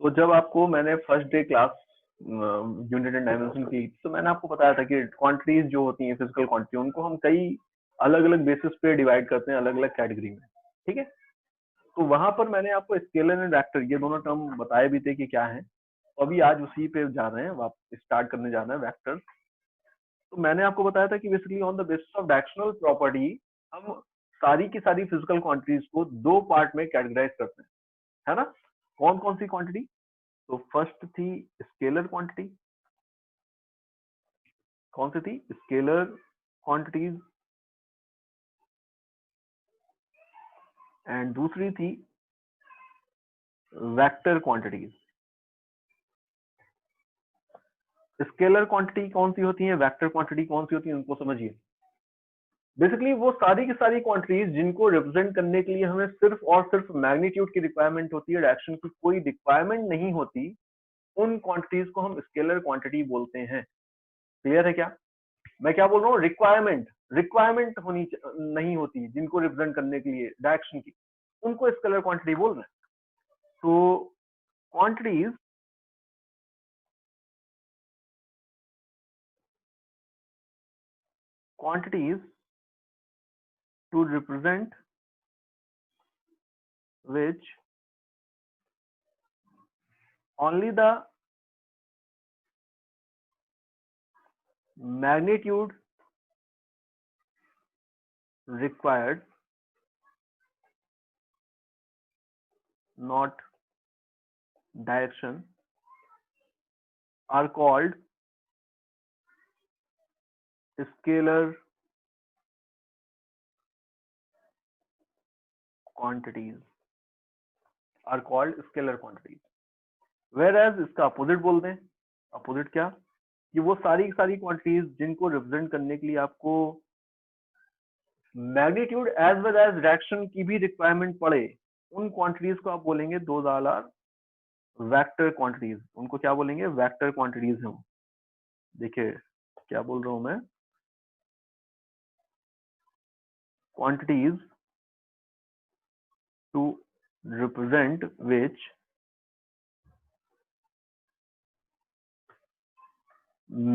तो जब आपको मैंने first day class unit and dimension की, तो मैंने आपको बताया था कि क्वांटिटीज जो होती हैं फिजिकल क्वांटिटी, उनको हम कई अलग अलग बेसिस पे डिवाइड करते हैं, अलग अलग कैटेगरी में। ठीक है, तो वहां पर मैंने आपको स्केलर एंड वेक्टर ये दोनों टर्म बताए भी थे कि क्या है। तो अभी आज उसी पे जा रहे हैं, आप स्टार्ट करने जा रहे हैं वेक्टर। तो मैंने आपको बताया था कि basically on the basis of directional property हम सारी की सारी फिजिकल क्वांटिटीज को दो पार्ट में कैटेगराइज करते हैं, है ना। कौन कौन सी क्वांटिटी? तो फर्स्ट थी स्केलर क्वांटिटी। कौन सी थी? Scalar quantities. एंड दूसरी थी वेक्टर क्वांटिटीज। स्केलर क्वांटिटी कौन सी होती है, वेक्टर क्वांटिटी कौन सी होती है, उनको समझिए। बेसिकली वो सारी की सारी क्वांटिटीज जिनको रिप्रेजेंट करने के लिए हमें सिर्फ और सिर्फ मैग्नीट्यूड की रिक्वायरमेंट होती है, डायरेक्शन की कोई रिक्वायरमेंट नहीं होती, उन क्वांटिटीज को हम स्केलर क्वांटिटी बोलते हैं। क्लियर है क्या? मैं क्या बोल रहा हूँ? रिक्वायरमेंट होनी नहीं होती जिनको रिप्रेजेंट करने के लिए डायरेक्शन की, उनको स्केलर क्वांटिटी बोल रहे हैं। तो quantities to represent which only the magnitude required, not direction, are called scalar quantities. Are called scalar quantities. Whereas इसका अपोजिट बोल दें। अपोजिट क्या? कि वो सारी क्वांटिटीज जिनको रिप्रेजेंट करने के लिए आपको magnitude as well as direction की भी रिक्वायरमेंट पड़े, उन क्वांटिटीज को आप बोलेंगे दोज आर वेक्टर क्वांटिटीज। उनको क्या बोलेंगे? वेक्टर क्वांटिटीज हैं। देखिए क्या बोल रहा हूं मैं, quantities to represent which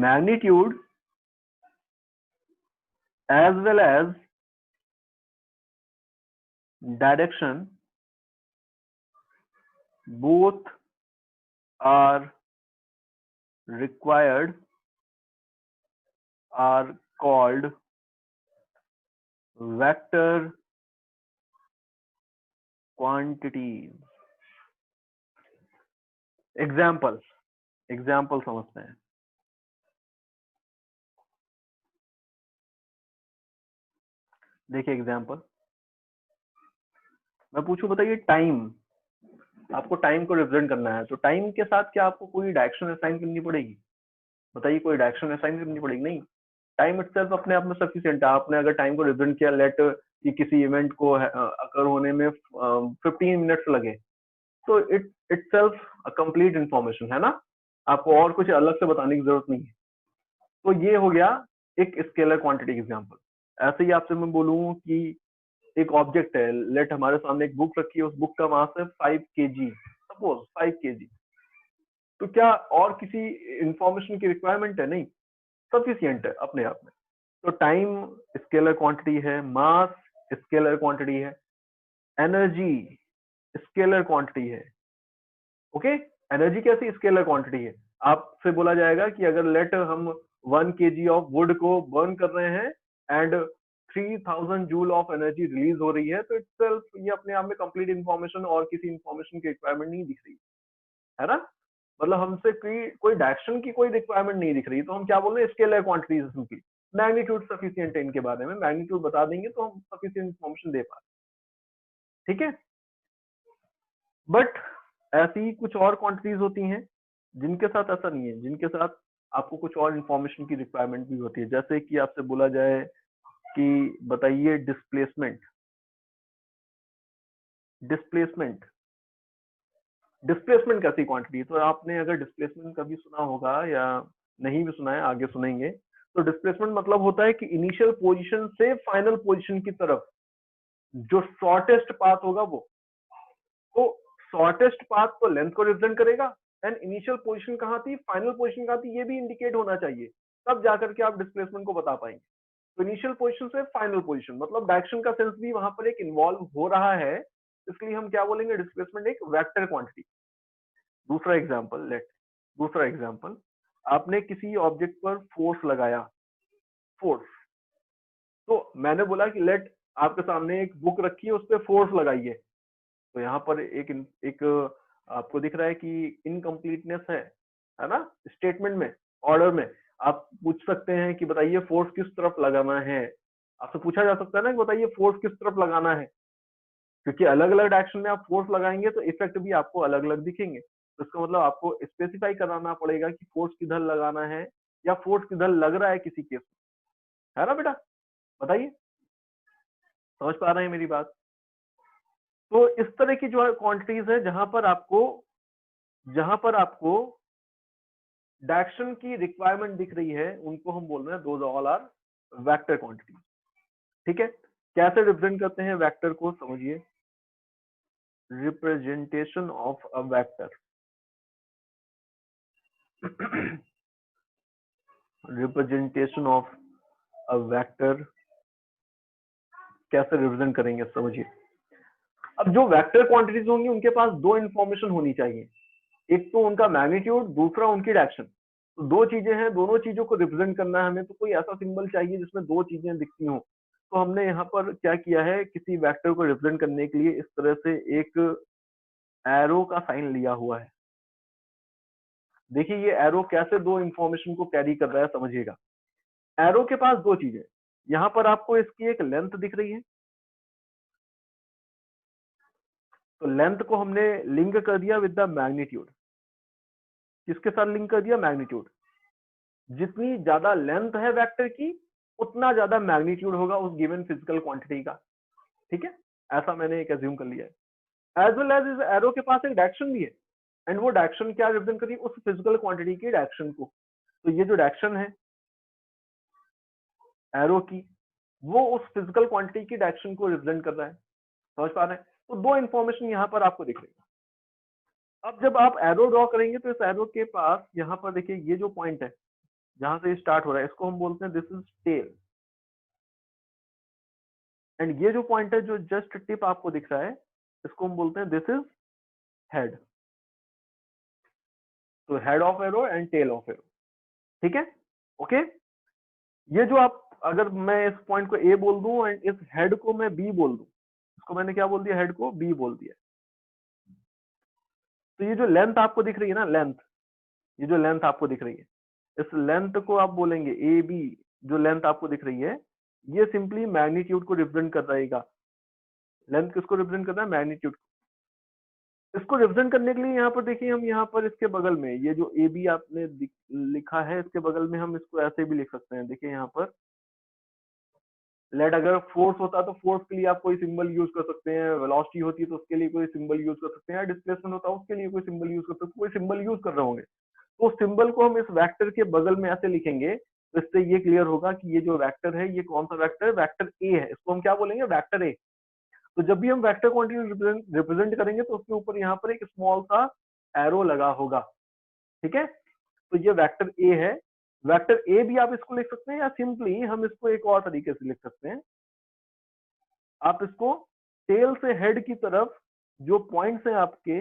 magnitude as well as direction both are required are called vector quantities. Example समझते हैं। देखिए एग्जाम्पल मैं पूछूं, बताइए टाइम, आपको टाइम को रिप्रेजेंट करना है, तो टाइम के साथ क्या आपको कोई डायरेक्शन असाइन करनी पड़ेगी? बताइए, कोई डायरेक्शन असाइन करनी पड़ेगी? नहीं। टाइम इटसेल्फ अपने आप में सफिशिएंट है। आपने अगर टाइम को रिप्रेजेंट किया, लेट कि किसी इवेंट को अकर होने में 15 मिनट्स लगे, तो इट इटसेल्फ कंप्लीट इंफॉर्मेशन है ना, आपको और कुछ अलग से बताने की जरूरत नहीं है। तो ये हो गया एक स्केलर क्वांटिटी एग्जांपल। ऐसे ही आपसे मैं बोलूं कि एक ऑब्जेक्ट है, लेट हमारे सामने एक बुक रखी है, उस बुक का मास है 5 kg, सपोज 5 kg। तो क्या और किसी इंफॉर्मेशन की रिक्वायरमेंट है? नहीं, सफिशिएंट है अपने आप में। तो टाइम स्केलर क्वांटिटी है, मास स्केलर क्वांटिटी है, एनर्जी स्केलर क्वांटिटी है। ओके, एनर्जी कैसी स्केलर क्वांटिटी है? आपसे बोला जाएगा कि अगर लेट हम 1 kg ऑफ वुड को बर्न कर रहे हैं and 3000 joule of energy release हो रही है, तो इटसेल्फ ये अपने आप में कंप्लीट इंफॉर्मेशन, और किसी इंफॉर्मेशन की रिक्वायरमेंट नहीं दिख रही है ना। मतलब हमसे कोई डायरेक्शन की कोई रिक्वायरमेंट नहीं दिख रही, तो हम क्या बोल रहे हैं? स्केलर क्वांटिटीज की मैग्नीट्यूड सफिशिएंट है, इनके बारे में मैग्नीट्यूड बता देंगे तो हम सफिशिएंट इंफॉर्मेशन दे पा रहे। ठीक है, बट ऐसी कुछ और क्वांटिटीज होती हैं जिनके साथ ऐसा नहीं है, जिनके साथ आपको कुछ और इंफॉर्मेशन की रिक्वायरमेंट भी होती है। जैसे कि आपसे बोला जाए कि बताइए डिस्प्लेसमेंट। डिस्प्लेसमेंट डिस्प्लेसमेंट कैसी क्वांटिटी? तो आपने अगर डिस्प्लेसमेंट कभी सुना होगा या नहीं भी सुना है, आगे सुनेंगे। तो डिस्प्लेसमेंट मतलब होता है कि इनिशियल पोजीशन से फाइनल पोजीशन की तरफ जो शॉर्टेस्ट पाथ होगा वो। तो शॉर्टेस्ट पाथ तो लेंथ को रिप्रेजेंट करेगा, एंड इनिशियल पोजीशन कहाँ थी, फाइनल पोजीशन कहाँ थी, ये भी इंडिकेट होना चाहिए, तब जाकर के आप डिस्प्लेसमेंट को बता पाएंगे। तो इनिशियल पोजीशन से फाइनल पोजीशन मतलब डायरेक्शन का सेंस भी वहां पर एक इन्वॉल्व हो रहा है, इसलिए हम क्या बोलेंगे, डिस्प्लेसमेंट एक वेक्टर क्वांटिटी। दूसरा एग्जांपल, आपने किसी ऑब्जेक्ट पर फोर्स लगाया, फोर्स, तो मैंने बोला कि लेट आपके सामने एक बुक रखी है, उस पर फोर्स लगाइए, तो यहाँ पर एक आपको दिख रहा है कि इनकम्प्लीटनेस है ना, स्टेटमेंट में, ऑर्डर में आप पूछ सकते हैं कि बताइए फोर्स किस तरफ लगाना है, आपसे पूछा जा सकता है ना कि बताइए फोर्स किस तरफ लगाना है, क्योंकि अलग अलग डायरेक्शन में आप फोर्स लगाएंगे तो इफेक्ट भी आपको अलग अलग दिखेंगे, तो इसका मतलब आपको स्पेसिफाई कराना पड़ेगा कि फोर्स किधर लगाना है या फोर्स किधर लग रहा है किसी केस में, है ना बेटा, बताइए, समझ पा रहे हैं मेरी बात। तो इस तरह की जो है क्वांटिटीज है जहां पर आपको डायरेक्शन की रिक्वायरमेंट दिख रही है, उनको हम बोल रहे हैं those all are vector quantity. ठीक है, कैसे रिप्रेजेंट करते हैं वेक्टर को, समझिए, representation of a vector representation of a vector कैसे रिप्रेजेंट करेंगे, समझिए। अब जो वेक्टर क्वांटिटीज होंगी उनके पास दो इंफॉर्मेशन होनी चाहिए, एक तो उनका मैग्नीट्यूड, दूसरा उनकी डायरेक्शन। तो दो चीजें हैं, दोनों चीजों को रिप्रेजेंट करना है हमें, तो कोई ऐसा सिंबल चाहिए जिसमें दो चीजें दिखती हों। तो हमने यहाँ पर क्या किया है, किसी वेक्टर को रिप्रेजेंट करने के लिए इस तरह से एक एरो का साइन लिया हुआ है। देखिए ये एरो कैसे दो इंफॉर्मेशन को कैरी कर रहा है, समझिएगा। एरो के पास दो चीजें, यहाँ पर आपको इसकी एक लेंथ दिख रही है, तो लेंथ को हमने लिंक कर दिया विद द मैग्नीट्यूड। किसके साथ लिंक कर दिया, मैग्नीट्यूड। जितनी ज्यादा लेंथ है वेक्टर की, उतना ज्यादा मैग्नीट्यूड होगा उस गिवन फिजिकल क्वांटिटी का। ठीक है, ऐसा मैंने एक एज्यूम कर लिया है। एज वेल एज इस एरो के पास एक डायरेक्शन भी है, एंड वो डायरेक्शन क्या रिप्रेजेंट करी, उस फिजिकल क्वांटिटी की डायरेक्शन को। तो ये जो डायरेक्शन है एरो की, वो उस फिजिकल क्वांटिटी की डायरेक्शन को रिप्रेजेंट कर रहा है, समझ पा रहे हैं। तो दो इंफॉर्मेशन यहाँ पर आपको दिख रही है। अब जब आप एरो ड्रॉ करेंगे तो इस एरो के पास यहाँ पर देखिए ये जो पॉइंट है जहां से स्टार्ट हो रहा है, इसको हम बोलते हैं दिस इज टेल, एंड ये जो पॉइंट है जो जस्ट टिप आपको दिख रहा है, इसको हम बोलते हैं दिस इज हेड। तो head of arrow and tail of arrow, ठीक है, ओके। ये जो आप, अगर मैं इस पॉइंट को ए बोल दूं एंड इस हेड को मैं बी बोल दूं, इसको मैंने क्या बोल दिया, हेड को बी बोल दिया, तो ये जो लेंथ आपको दिख रही है ना, लेंथ, ये जो लेंथ आपको दिख रही है, इस लेंथ को आप बोलेंगे ए बी। जो लेंथ आपको दिख रही है ये सिंपली मैग्नीट्यूड को रिप्रेजेंट कर रहेगा। लेंथ किसको रिप्रेजेंट करना है, मैग्नीट्यूड। इसको रिप्रेजेंट करने के लिए यहाँ पर देखिए, हम यहाँ पर इसके बगल में ये जो ए बी आपने लिखा है, इसके बगल में हम इसको ऐसे भी लिख सकते हैं। देखिए यहाँ पर लेट, अगर फोर्स होता तो फोर्स के लिए आप कोई सिंबल यूज कर सकते हैं, वेलोसिटी होती है तो उसके लिए कोई सिंबल यूज कर सकते हैं, डिस्प्लेसमेंट होता है उसके लिए कोई सिंबल यूज कर सकते हैं, कोई सिंबल यूज कर रहे होंगे। तो सिंबल को हम इस वेक्टर के बगल में ऐसे लिखेंगे, तो इससे ये क्लियर होगा कि ये जो वेक्टर है ये कौन सा वेक्टर है, वेक्टर ए है। इसको हम क्या बोलेंगे, वेक्टर ए। तो जब भी हम वेक्टर क्वांटिटी रिप्रेजेंट करेंगे तो उसके ऊपर यहाँ पर एक स्मॉल सा एरो लगा होगा, ठीक है। तो ये वेक्टर ए है, वेक्टर ए भी आप इसको लिख सकते हैं, या सिंपली हम इसको एक और तरीके से लिख सकते हैं। आप इसको टेल से हेड की तरफ जो पॉइंट्स हैं आपके,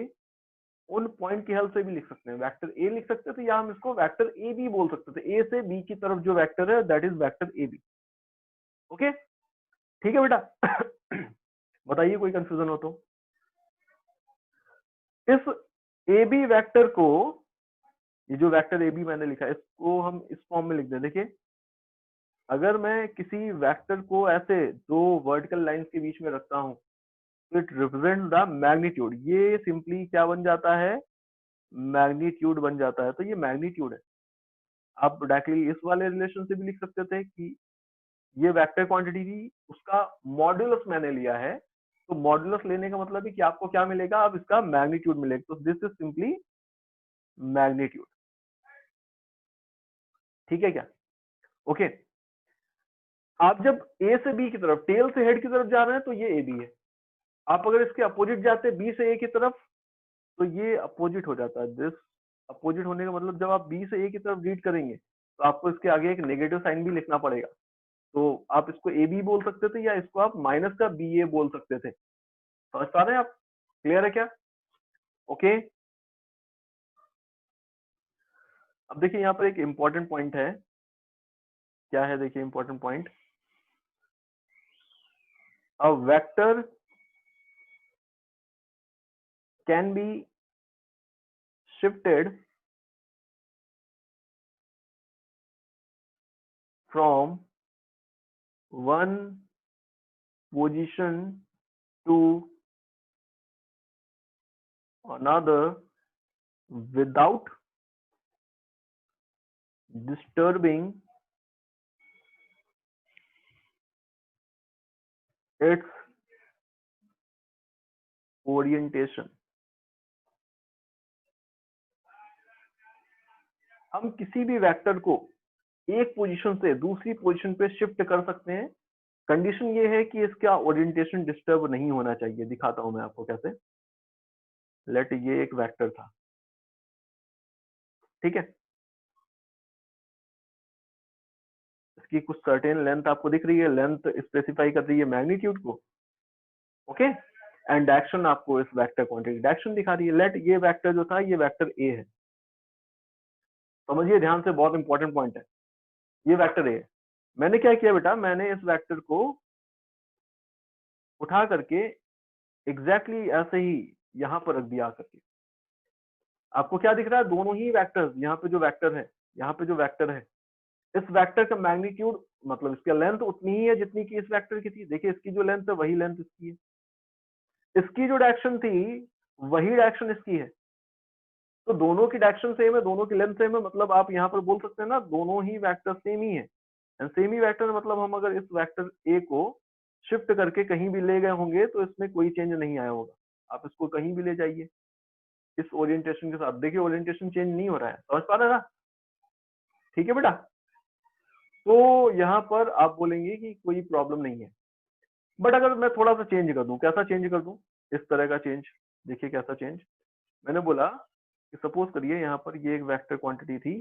उन पॉइंट की हेल्प से भी लिख सकते हैं, वेक्टर ए लिख सकते थे, या हम इसको वेक्टर ए बी बोल सकते थे। ए से बी की तरफ जो वेक्टर है that is vector A B. Okay, ठीक है बेटा। बताइए कोई कंफ्यूजन हो तो। इस ए बी वेक्टर को, ये जो वेक्टर ए बी मैंने लिखा है, इसको हम इस फॉर्म में लिख दें। देखिए अगर मैं किसी वेक्टर को ऐसे दो वर्टिकल लाइंस के बीच में रखता हूं, तो इट रिप्रेजेंट द मैग्नीट्यूड। ये सिंपली क्या बन जाता है, मैग्नीट्यूड बन जाता है। तो ये मैग्नीट्यूड है। आप डायरेक्टली इस वाले रिलेशन से भी लिख सकते थे कि ये वेक्टर क्वांटिटी थी, उसका मॉड्यूलस मैंने लिया है। तो मॉड्यूलस लेने का मतलब है कि आपको क्या मिलेगा, अब इसका मैग्नीट्यूड मिलेगा। तो दिस इज सिंपली मैग्नीट्यूड, ठीक है क्या, ओके। आप जब ए से बी की तरफ, टेल से हेड की तरफ जा रहे हैं तो ये ए बी है। आप अगर इसके अपोजिट जाते बी से ए की तरफ, तो ये अपोजिट हो जाता है। दिस अपोजिट होने का मतलब जब आप बी से ए की तरफ रीड करेंगे तो आपको इसके आगे एक नेगेटिव साइन भी लिखना पड़ेगा। तो आप इसको ए बी बोल सकते थे या इसको आप माइनस का बी ए बोल सकते थे। समझ पा रहे हैं आप? क्लियर है क्या? ओके। अब देखिए यहाँ पर एक इंपॉर्टेंट पॉइंट है। क्या है? देखिए important point, a vector can be shifted from one position to another without disturbing its orientation। हम किसी भी वेक्टर को एक पोजीशन से दूसरी पोजीशन पे शिफ्ट कर सकते हैं। कंडीशन ये है कि इसका ओरिएंटेशन डिस्टर्ब नहीं होना चाहिए। दिखाता हूं मैं आपको कैसे। लेट ये एक वेक्टर था, ठीक है। इसकी कुछ सर्टेन लेंथ आपको दिख रही है, लेंथ स्पेसिफाई कर रही है मैग्नीट्यूड को, ओके। एंड डायरेक्शन आपको इस वेक्टर क्वांटिटी डायरेक्शन दिखा रही है। लेट ये वेक्टर जो था ये वेक्टर ए है। समझिए ध्यान से, बहुत इंपॉर्टेंट पॉइंट है। ये वेक्टर ए है। मैंने क्या किया बेटा, मैंने इस वेक्टर को उठा करके एग्जैक्टली ऐसे ही यहां पर रख दिया करके। आपको क्या दिख रहा है? दोनों ही वेक्टर्स, यहाँ पे जो वेक्टर है, यहाँ पे जो वेक्टर है, इस वेक्टर का मैग्नीट्यूड मतलब इसकी लेंथ उतनी ही है जितनी की इस वेक्टर की थी। देखिए इसकी जो लेंथ है वही लेंथ इसकी है, इसकी जो डायरेक्शन थी वही डायरेक्शन इसकी है। तो दोनों की डायरेक्शन सेम है, दोनों की लेंथ सेम है, मतलब आप यहाँ पर बोल सकते हैं ना दोनों ही वेक्टर सेम ही है। एंड सेम ही वेक्टर मतलब हम अगर इस वेक्टर ए को शिफ्ट करके कहीं भी ले गए होंगे तो इसमें कोई चेंज नहीं आया होगा। आप इसको कहीं भी ले जाइए इस ओरिएंटेशन के साथ, देखिए ओरिएंटेशन चेंज नहीं हो रहा है। समझ पा रहे हैं ना? ठीक है बेटा। तो यहाँ पर आप बोलेंगे कि कोई प्रॉब्लम नहीं है। बट अगर मैं थोड़ा सा चेंज कर दूं, कैसा चेंज कर दूं? इस तरह का चेंज। देखिए कैसा चेंज। मैंने बोला कि सपोज करिए यहाँ पर ये एक वेक्टर क्वांटिटी थी,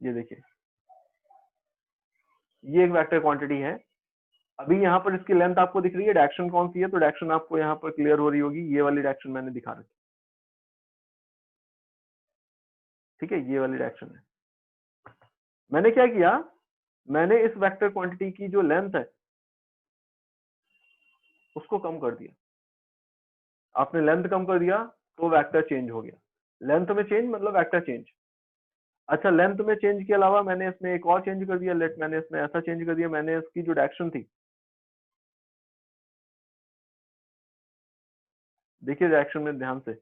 ये देखिए ये एक वेक्टर क्वांटिटी है। अभी यहाँ पर इसकी लेंथ आपको दिख रही है, डायरेक्शन कौन सी है? तो डायरेक्शन आपको यहाँ पर क्लियर हो रही होगी, ये वाली डायरेक्शन मैंने दिखा रखी, ठीक है, ये वाली डायरेक्शन है। मैंने क्या किया, मैंने इस वेक्टर क्वांटिटी की जो लेंथ है उसको कम कर दिया। आपने लेंथ कम कर दिया तो वेक्टर चेंज हो गया। लेंथ में चेंज मतलब वेक्टर चेंज। अच्छा, लेंथ में चेंज के अलावा मैंने इसमें एक और चेंज कर दिया। लेट मैंने इसमें ऐसा चेंज कर दिया, मैंने इसकी जो डायरेक्शन थी, देखिए डायरेक्शन में ध्यान से,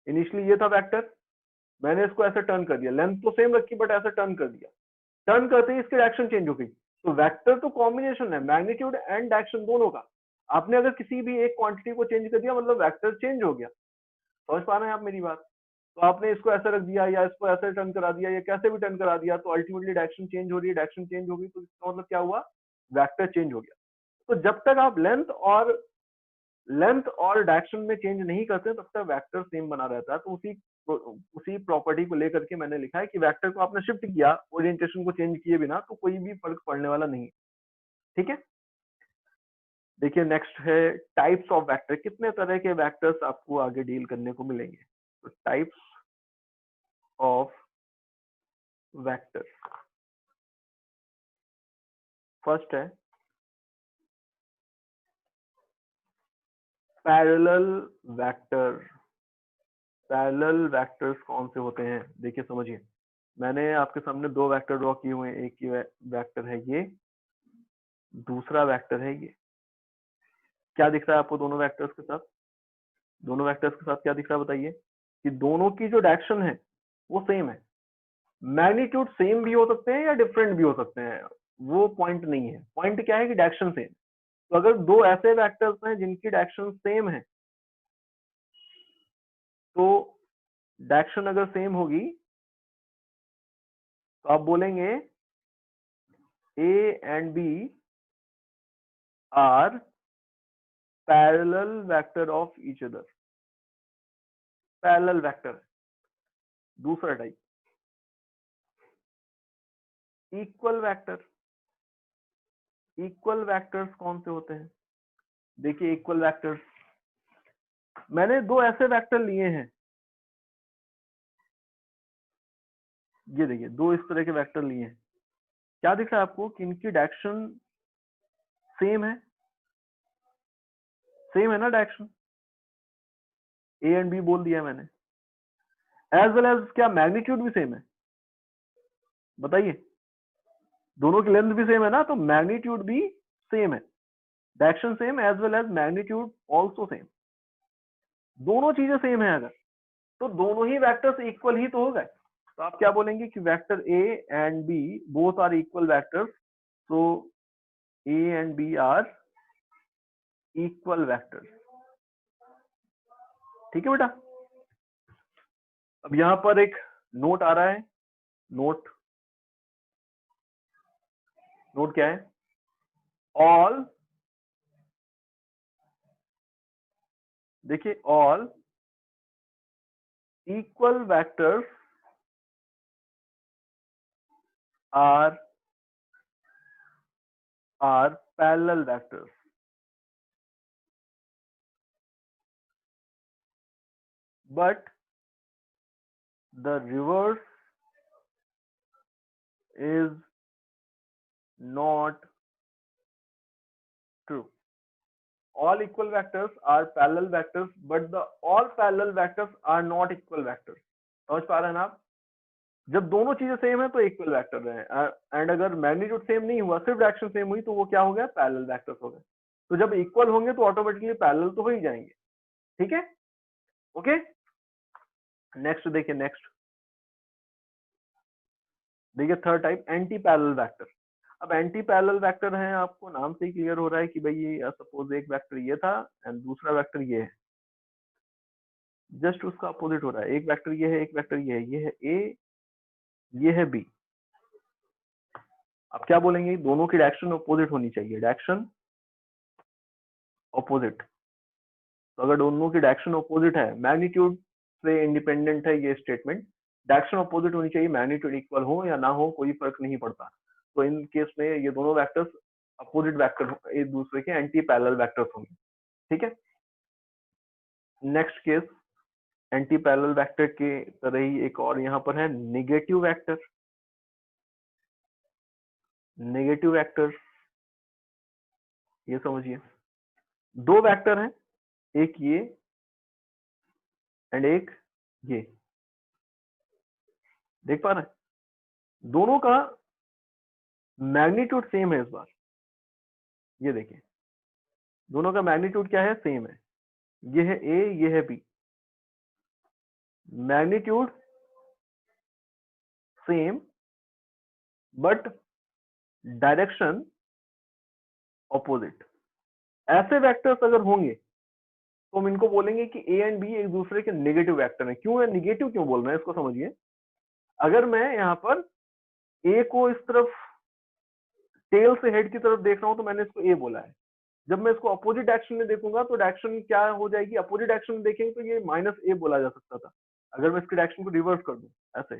इनिशियली ये था वेक्टर, मैंने इसको ऐसे टर्न कर दिया, लेंथ तो सेम रखी बट ऐसे टर्न कर दिया। टर्न करते ही इसकी डायरेक्शन चेंज हो गई। तो वेक्टर तो कॉम्बिनेशन है मैग्नीट्यूड एंड डायरेक्शन दोनों का। आपने अगर किसी भी एक क्वांटिटी को चेंज कर दिया मतलब वेक्टर चेंज हो गया। समझ पा रहे हैं आप मेरी बात? तो आपने इसको ऐसे रख दिया या इसको ऐसे टर्न करा दिया या कैसे भी टर्न करा दिया, तो अल्टीमेटली डायरेक्शन चेंज हो रही है, डायरेक्शन चेंज हो गई तो इसका मतलब क्या हुआ? वेक्टर चेंज हो गया। तो जब तक आप लेंथ और डायरेक्शन में चेंज नहीं करते तब तक वेक्टर सेम बना रहता है। तो उसी प्रॉपर्टी को लेकर के मैंने लिखा है कि वेक्टर को आपने शिफ्ट किया ओरिएंटेशन को चेंज किए बिना तो कोई भी फर्क पड़ने वाला नहीं। ठीक है। देखिए नेक्स्ट है टाइप्स ऑफ वेक्टर। कितने तरह के वेक्टर्स आपको आगे डील करने को मिलेंगे? तो टाइप्स ऑफ वेक्टर, फर्स्ट है पैरेलल वेक्टर। पैरेलल वेक्टर्स कौन से होते हैं? देखिए समझिए, मैंने आपके सामने दो वेक्टर ड्रॉ किए हुए हैं। एक ही वेक्टर है ये, दूसरा वेक्टर है ये। क्या दिख रहा है आपको दोनों वेक्टर्स के साथ? दोनों वेक्टर्स के साथ क्या दिख रहा है बताइए? कि दोनों की जो डायरेक्शन है वो सेम है। मैग्नीट्यूड सेम भी हो सकते हैं या डिफरेंट भी हो सकते हैं, वो पॉइंट नहीं है। पॉइंट क्या है कि डायरेक्शन सेम। तो अगर दो ऐसे वेक्टर्स हैं जिनकी डायरेक्शन सेम है, तो डायरेक्शन अगर सेम होगी तो आप बोलेंगे A and B are parallel vector of each other. Parallel vector है। दूसरा type equal vector. Equal vectors कौन से होते हैं? देखिए इक्वल वेक्टर्स, मैंने दो ऐसे वेक्टर लिए हैं, ये देखिए दो इस तरह के वेक्टर लिए हैं। क्या दिख रहा है आपको कि इनकी डायरेक्शन सेम है? सेम है ना डायरेक्शन, ए एंड बी बोल दिया मैंने। एज वेल एज क्या मैग्नीट्यूड भी सेम है? बताइए, दोनों की लेंथ भी सेम है ना, तो मैग्नीट्यूड भी सेम है, direction same as well as magnitude also same. दोनों चीजें सेम है अगर, तो दोनों ही वेक्टर्स इक्वल ही तो हो गए। तो आप क्या बोलेंगे कि vector A and B both are equal vectors, so A and B are equal vectors। ठीक है बेटा। अब यहां पर एक नोट आ रहा है, नोट क्या है? ऑल, देखिए all equal vectors are parallel vectors. But the reverse is not true। All equal vectors are parallel vectors, but the all parallel vectors are not equal vectors। समझ पा रहे हैं ना आप? जब दोनों चीजें सेम है तो इक्वल वेक्टर रहे, एंड अगर मैग्नीट्यूड सेम नहीं हुआ, सिर्फ डायरेक्शन सेम हुई, तो वो क्या हो गया? पैरेलल वेक्टर्स हो गए। तो जब इक्वल होंगे तो ऑटोमेटिकली पैरेलल तो हो ही जाएंगे। ठीक है, ओके। नेक्स्ट देखिए, नेक्स्ट देखिए third type anti parallel vector. अब एंटी पैरेलल वेक्टर है, आपको नाम से ही क्लियर हो रहा है कि भाई ये सपोज एक वेक्टर ये था एंड दूसरा वेक्टर ये है, जस्ट उसका अपोजिट हो रहा है। एक वेक्टर ये है, एक वेक्टर ये है, ये है ए, ये है बी। आप क्या बोलेंगे? दोनों की डायरेक्शन अपोजिट होनी चाहिए, डायरेक्शन अपोजिट। तो अगर दोनों की डायरेक्शन अपोजिट है, मैग्नीट्यूड से इंडिपेंडेंट है ये स्टेटमेंट, डायरेक्शन अपोजिट होनी चाहिए, मैग्नीट्यूड इक्वल हो या ना हो कोई फर्क नहीं पड़ता। तो इन केस में ये दोनों वेक्टर्स अपोजिट वेक्टर, एक दूसरे के एंटी पैरेलल वेक्टर्स होंगे। ठीक है। Next case anti parallel vector के तरह ही एक और यहाँ पर है नेगेटिव वेक्टर। नेगेटिव वेक्टर ये समझिए, दो वेक्टर हैं, एक ये एंड एक ये, देख पा रहे हैं? दोनों का मैग्नीट्यूड सेम है इस बार। ये देखिए दोनों का मैग्नीट्यूड क्या है? सेम है। ये है ए, ये है B, magnitude same but direction opposite. ऐसे वेक्टर्स अगर होंगे तो हम इनको बोलेंगे कि ए एंड बी एक दूसरे के नेगेटिव वेक्टर हैं। क्यों है निगेटिव, क्यों बोल रहे हैं इसको समझिए। अगर मैं यहाँ पर ए को इस तरफ टेल से हेड की तरफ देख रहा हूं तो मैंने इसको ए बोला है। जब मैं इसको अपोजिट डायरेक्शन में देखूंगा तो डायरेक्शन क्या हो जाएगी? अपोजिट डायरेक्शन में देखेंगे तो ये माइनस ए बोला जा सकता था। अगर मैं इसकी डायरेक्शन को रिवर्स कर दूं ऐसे,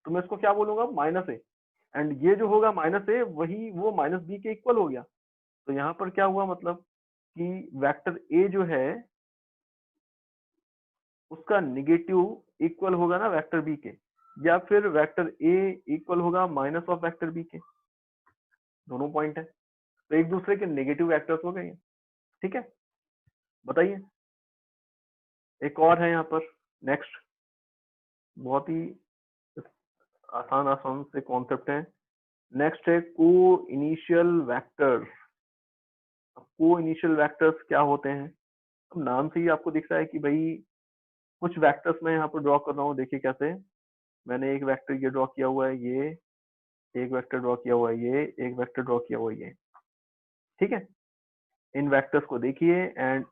तो मैं इसको क्या बोलूंगा? Minus A. एंड ये जो होगा माइनस ए, वही वो माइनस बी के इक्वल हो गया। तो यहाँ पर क्या हुआ, मतलब कि वेक्टर ए जो है उसका निगेटिव इक्वल होगा ना वेक्टर बी के, या फिर वेक्टर ए इक्वल होगा माइनस ऑफ वेक्टर बी के। दोनों पॉइंट है तो एक दूसरे के नेगेटिव वेक्टर्स हो गए। ठीक है, बताइए। एक और है यहाँ पर, नेक्स्ट बहुत ही आसान आसान से कॉन्सेप्ट है। नेक्स्ट है को इनिशियल वेक्टर्स। को इनिशियल वेक्टर्स क्या होते हैं? अब नाम से ही आपको दिख रहा है कि भाई कुछ वेक्टर्स मैं यहाँ पर ड्रॉ कर रहा हूँ। देखिए कैसे, मैंने एक वेक्टर ये ड्रॉ किया हुआ है, ये एक वेक्टर ड्रॉ किया हुआ है, ये एक वेक्टर ड्रॉ किया हुआ है, ये। ठीक है, इन वेक्टर्स को देखिए एंड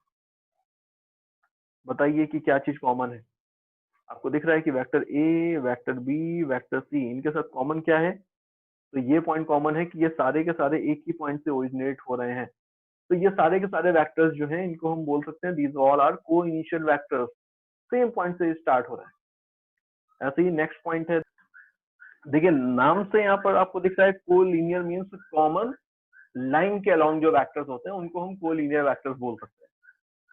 बताइए कि क्या चीज कॉमन है। आपको दिख रहा है कि vector A, vector B, vector C, इनके साथ कॉमन क्या है? तो ये पॉइंट कॉमन है कि ये सारे के सारे एक ही पॉइंट से ओरिजिनेट हो रहे हैं। तो ये सारे के सारे वेक्टर्स जो हैं इनको हम बोल सकते हैं दीज ऑल आर को इनिशियल वेक्टर्स, सेम पॉइंट से स्टार्ट हो रहा है। ऐसे ही नेक्स्ट पॉइंट है, देखिए नाम से यहाँ पर आपको दिख रहा है को लीनियर मीन्स कॉमन लाइन के अलोंग जो वेक्टर्स होते हैं उनको हम को लीनियर वेक्टर्स बोल सकते हैं।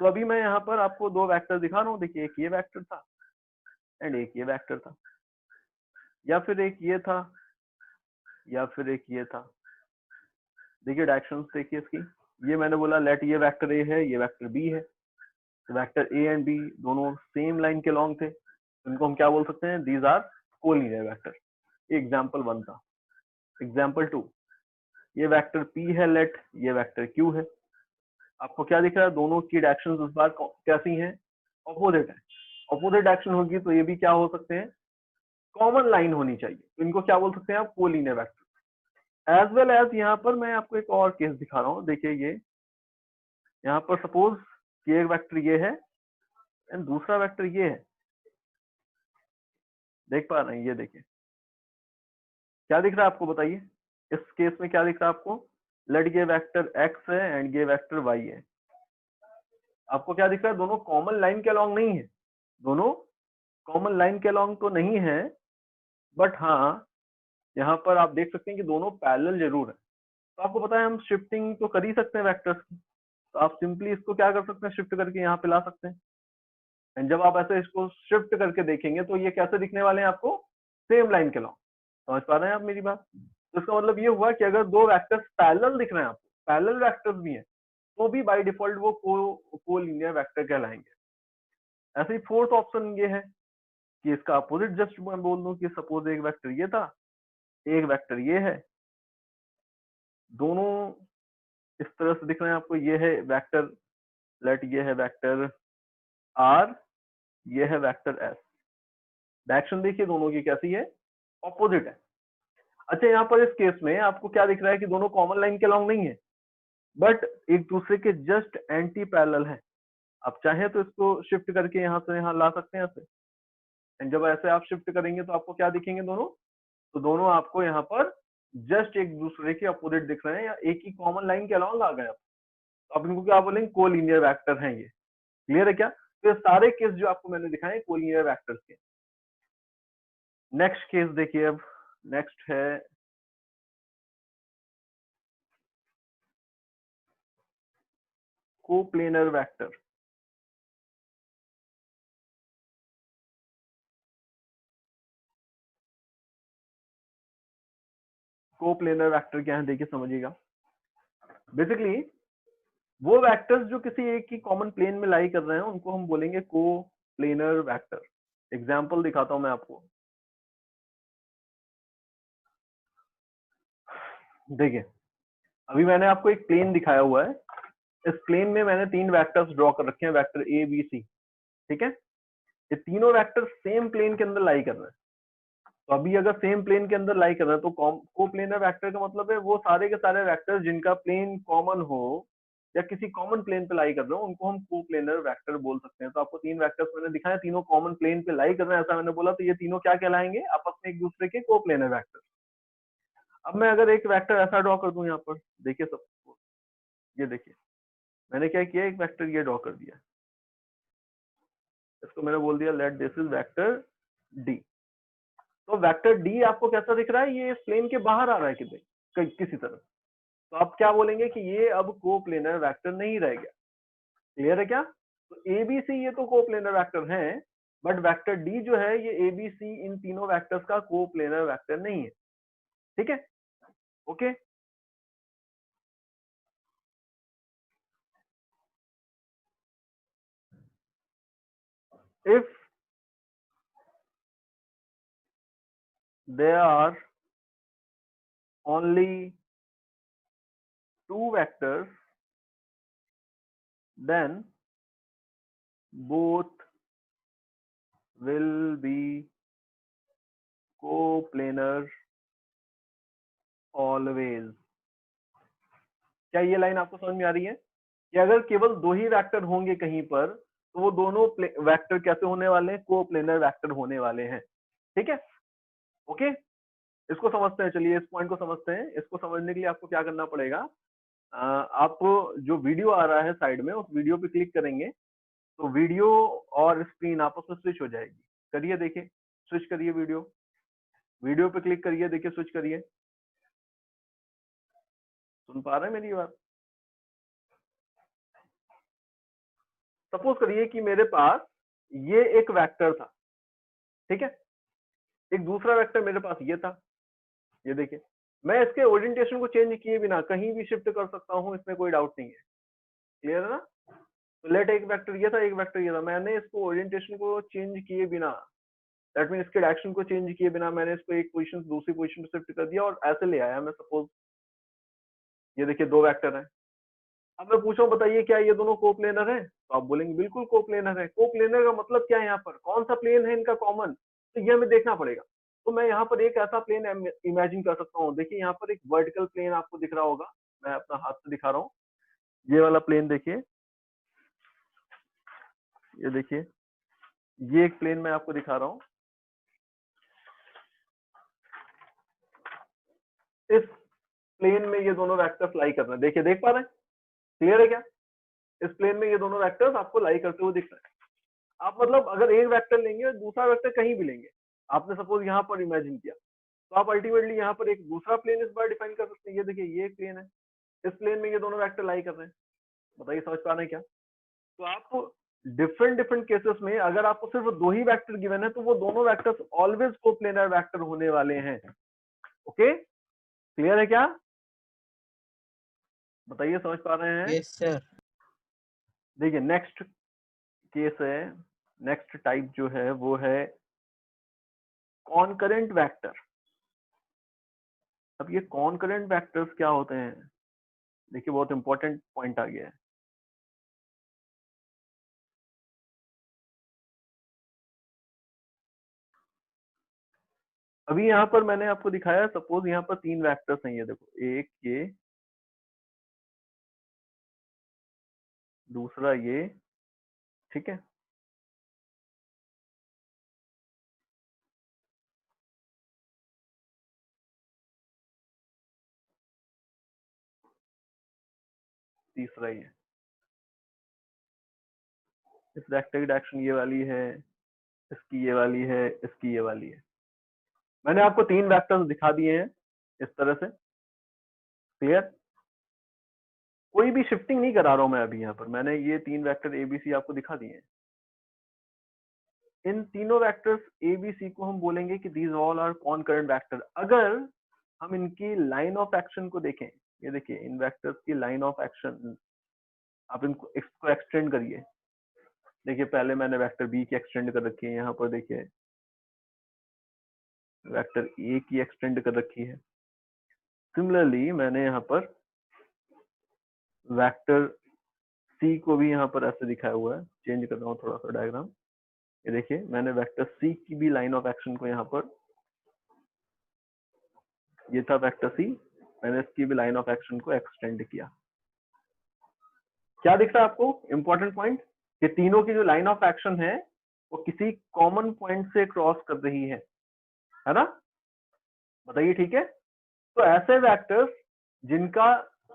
तो अभी मैं यहाँ पर आपको दो वेक्टर दिखा रहा हूँ, देखिए एक ये वेक्टर था एंड एक ये वेक्टर था, या फिर एक ये था या फिर एक ये था। देखिए डायरेक्शंस देखिए इसकी, ये मैंने बोला लेट ये वेक्टर ए है, ये वेक्टर बी है। तो वेक्टर ए एंड बी दोनों सेम लाइन के लॉन्ग थे, इनको हम क्या बोल सकते हैं, these are collinear vector. Example 1 था। एग्जाम्पल 2, ये वेक्टर पी है लेट, ये वेक्टर क्यू है। आपको क्या दिख रहा है, दोनों की डायरेक्शंस इस बार कैसी हैं, ऑपोजिट है। ऑपोजिट डायरेक्शन होगी तो ये भी क्या हो सकते हैं, कॉमन लाइन होनी चाहिए, तो इनको क्या बोल सकते हैं आप, collinear vector. As well as यहाँ पर मैं आपको एक और केस दिखा रहा हूँ, देखिए ये यहाँ पर सपोज कि एक वेक्टर ये है एंड दूसरा वेक्टर ये है, देख पा रहे हैं, ये देखिए क्या दिख रहा है आपको, बताइए इस केस में क्या दिख रहा है आपको, लेट ये वेक्टर x है एंड ये वेक्टर y है। आपको क्या दिख रहा है, दोनों कॉमन लाइन के अलोंग नहीं है, दोनों कॉमन लाइन के अलोंग तो नहीं है, बट हाँ यहाँ पर आप देख सकते हैं कि दोनों पैरेलल जरूर है। तो आपको पता है हम शिफ्टिंग तो कर ही सकते हैं वेक्टर्स की, तो आप सिंपली इसको क्या कर सकते हैं, शिफ्ट करके यहाँ पे ला सकते हैं। एंड जब आप ऐसे इसको शिफ्ट करके देखेंगे तो ये कैसे दिखने वाले हैं आपको, सेम लाइन के लॉन्ग। समझ पा रहे हैं आप मेरी बात? तो इसका मतलब ये हुआ कि अगर दो वेक्टर्स पैरेलल दिख रहे हैं आपको, पैरेलल वेक्टर्स भी हैं, तो भी बाय डिफॉल्ट वो को लीनियर वेक्टर कहलाएंगे। ऐसे ही फोर्थ ऑप्शन ये है कि इसका अपोजिट जस्ट मैं बोल दूं कि सपोज एक वेक्टर ये था, एक वेक्टर ये है, दोनों इस तरह से दिख रहे हैं आपको, ये है वेक्टर लेट ये है वेक्टर आर, ये है वेक्टर एस। डायरेक्शन देखिए दोनों की कैसी है, ऑपोजिट है। अच्छा यहाँ पर इस केस में आपको क्या दिख रहा है कि दोनों कॉमन लाइन के अलोंग नहीं है, बट एक दूसरे के जस्ट एंटी पैरेलल है। आप चाहें तो इसको शिफ्ट करके यहाँ से यहाँ ला सकते हैं ऐसे, एंड जब ऐसे आप शिफ्ट करेंगे तो आपको क्या दिखेंगे दोनों, तो दोनों आपको यहाँ पर जस्ट एक दूसरे के अपोजिट दिख रहे हैं या एक ही कॉमन लाइन के अलोंग आ गए। तो आप इनको क्या बोलेंगे, कोलिनियर वेक्टर हैं ये। क्लियर है क्या? तो ये सारे केस जो आपको मैंने दिखाए कोलिनियर वेक्टर्स के। नेक्स्ट केस देखिए, अब नेक्स्ट है कोप्लेनर वेक्टर। कोप्लेनर वेक्टर क्या है देखिए, समझिएगा। बेसिकली वो वेक्टर्स जो किसी एक ही कॉमन प्लेन में लाई कर रहे हैं उनको हम बोलेंगे कोप्लेनर वेक्टर। एग्जांपल दिखाता हूं मैं आपको, देखिए अभी मैंने आपको एक प्लेन दिखाया हुआ है, इस प्लेन में मैंने तीन वेक्टर्स ड्रॉ कर रखे हैं, वेक्टर ए बी सी। ठीक है, ये तीनों वेक्टर सेम प्लेन के अंदर लाई कर रहे हैं। तो अभी अगर सेम प्लेन के अंदर लाई कर रहे हैं तो कोप्लेनर वेक्टर का मतलब है वो सारे के सारे वेक्टर जिनका प्लेन कॉमन हो या किसी कॉमन प्लेन पे लाई कर रहे हो उनको हम कोप्लेनर वेक्टर बोल सकते हैं। तो आपको तीन वेक्टर्स मैंने दिखाए, तीनों कॉमन प्लेन पे लाई कर रहे हैं ऐसा मैंने बोला, तो ये तीनों क्या कहलाएंगे, आपस में एक दूसरे के कोप्लेनर वेक्टर। अब मैं अगर एक वेक्टर ऐसा ड्रॉ कर दूं यहाँ पर, देखिए सब, ये देखिए मैंने क्या किया, एक वेक्टर ये ड्रॉ कर दिया, इसको मैंने बोल दिया let this is vector D. तो वेक्टर डी आपको कैसा दिख रहा है, ये इस प्लेन के बाहर आ रहा है किसी तरह। तो आप क्या बोलेंगे कि ये अब कोप्लेनर वेक्टर नहीं रह गया। क्लियर है क्या? तो एबीसी ये तो कोप्लेनर वेक्टर हैं, बट वेक्टर डी जो है ये एबीसी इन तीनों वेक्टर्स का कोप्लेनर वेक्टर नहीं है। ठीक है, okay. If there are only two vectors then both will be coplanar always। क्या ये लाइन आपको समझ में आ रही है कि अगर केवल दो ही वेक्टर होंगे कहीं पर तो वो दोनों वेक्टर कैसे होने वाले हैं, कोप्लेनर वेक्टर होने वाले हैं। ठीक है, ओके। इसको समझते हैं, चलिए इस पॉइंट को समझते हैं। इसको समझने के लिए आपको क्या करना पड़ेगा, आप जो वीडियो आ रहा है साइड में, उस वीडियो पे क्लिक करेंगे तो वीडियो और स्क्रीन आपस में स्विच हो जाएगी। करिए, देखिए, स्विच करिए, वीडियो वीडियो पे क्लिक करिए, देखिए स्विच करिए। सुन पा रहे हैं मेरी बात? सपोज करिए कि मेरे पास ये एक वेक्टर था, ठीक है, एक दूसरा वेक्टर मेरे पास ये था, ये देखिए, मैं इसके ओरिएंटेशन को चेंज किए बिना कहीं भी शिफ्ट कर सकता हूँ, इसमें कोई डाउट नहीं है। क्लियर है ना? तो लेट एक वेक्टर ये था, एक वेक्टर ये था, मैंने इसको ओरिएंटेशन को चेंज किए बिना, दैट मीन इसके डायरेक्शन को चेंज किए बिना मैंने इसको एक पोजीशन से दूसरी पोजीशन पे शिफ्ट कर दिया और ऐसे ले आया मैं। सपोज ये देखिए दो वेक्टर हैं, अब मैं पूछूं बताइए क्या ये दोनों कोप्लेनर है? तो आप बोलेंगे बिल्कुल कोप्लेनर है। कोप्लेनर का मतलब क्या है? यहाँ पर कौन सा प्लेन है इनका कॉमन, तो ये हमें देखना पड़ेगा। तो मैं यहाँ पर एक ऐसा प्लेन इमेजिन कर सकता हूँ। देखिए यहाँ पर एक वर्टिकल प्लेन आपको दिख रहा होगा, मैं अपना हाथ से दिखा रहा हूँ, ये वाला प्लेन देखिए, ये देखिए, ये एक प्लेन मैं आपको दिखा रहा हूँ। इस प्लेन में ये दोनों वेक्टर्स लाई कर रहे हैं, देखिए, देख पा रहे हैं? क्लियर है क्या? इस प्लेन में ये दोनों वेक्टर्स आपको लाई करते हुए दिख रहे हैं। आप मतलब अगर एक वेक्टर लेंगे और दूसरा वेक्टर कहीं भी लेंगे, आपने सपोज यहाँ पर इमेजिन किया, तो आप अल्टीमेटली यहाँ पर एक दूसरा प्लेन इस बार डिफाइन कर सकते हैं। ये देखिए, ये एक प्लेन है, इस प्लेन में ये दोनों वेक्टर लाई कर रहे हैं। बताइए समझ पा रहे हैं क्या? तो आप डिफरेंट डिफरेंट केसेस में अगर आपको सिर्फ दो ही वेक्टर गिवन है तो वो दोनों वेक्टर्स ऑलवेज कोप्लेनर वेक्टर होने वाले हैं। ओके, क्लियर है क्या? बताइए समझ पा रहे हैं? Yes sir. देखिए नेक्स्ट केस है, नेक्स्ट टाइप जो है वो है कॉनकरेंट वेक्टर। अब ये कॉनकरेंट वेक्टर्स क्या होते हैं? देखिए बहुत इंपॉर्टेंट पॉइंट आ गया है। अभी यहाँ पर मैंने आपको दिखाया, सपोज यहाँ पर तीन वेक्टर्स हैं, ये देखो, एक ये, दूसरा ये, ठीक है, तीसरा ये। इस वेक्टर की डायरेक्शन ये वाली है, इसकी ये वाली है, इसकी ये वाली है। मैंने आपको तीन वेक्टर्स दिखा दिए हैं इस तरह से। क्लियर? कोई भी शिफ्टिंग नहीं करा रहा हूं मैं अभी। यहाँ पर मैंने ये तीन वेक्टर एबीसी आपको दिखा दिए हैं। इन तीनों वेक्टर्स एबीसी को हम बोलेंगे कि these all are concurrent vector. अगर हम इनकी लाइन ऑफ एक्शन को देखें, ये देखिए इन वेक्टर्स की लाइन ऑफ एक्शन, आप इनको इसको एक्सटेंड करिए। देखिए पहले मैंने वेक्टर बी की एक्सटेंड कर रखी है, यहाँ पर देखिए वेक्टर ए की एक्सटेंड कर रखी है। सिमिलरली मैंने यहाँ पर वेक्टर सी को भी यहाँ पर ऐसे दिखाया हुआ है। चेंज कर रहा हूँ थोड़ा सा डायग्राम। ये देखिए मैंने वेक्टर सी की भी लाइन ऑफ एक्शन को यहाँ पर, ये था वेक्टर सी, मैंने इसकी भी लाइन ऑफ एक्शन को एक्सटेंड किया। क्या दिख रहा है आपको? इंपॉर्टेंट पॉइंट, कि तीनों की जो लाइन ऑफ एक्शन है वो किसी कॉमन पॉइंट से क्रॉस कर रही है ना? बताइए, ठीक है? तो ऐसे वेक्टर्स जिनका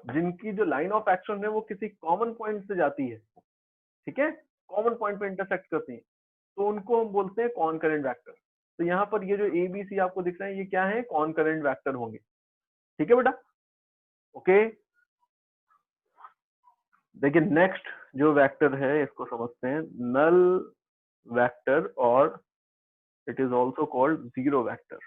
जिनकी जो लाइन ऑफ एक्शन है वो किसी कॉमन पॉइंट से जाती है, ठीक है, कॉमन पॉइंट पे इंटरसेक्ट करती है, तो उनको हम बोलते हैं कॉनकरेंट वेक्टर। तो यहाँ पर ये जो ए बी सी आपको दिख रहे हैं, ये क्या है? कॉनकरेंट वेक्टर होंगे। ठीक है बेटा? ओके, देखिए नेक्स्ट जो वेक्टर है इसको समझते हैं, नल वेक्टर, और it is also called zero vector.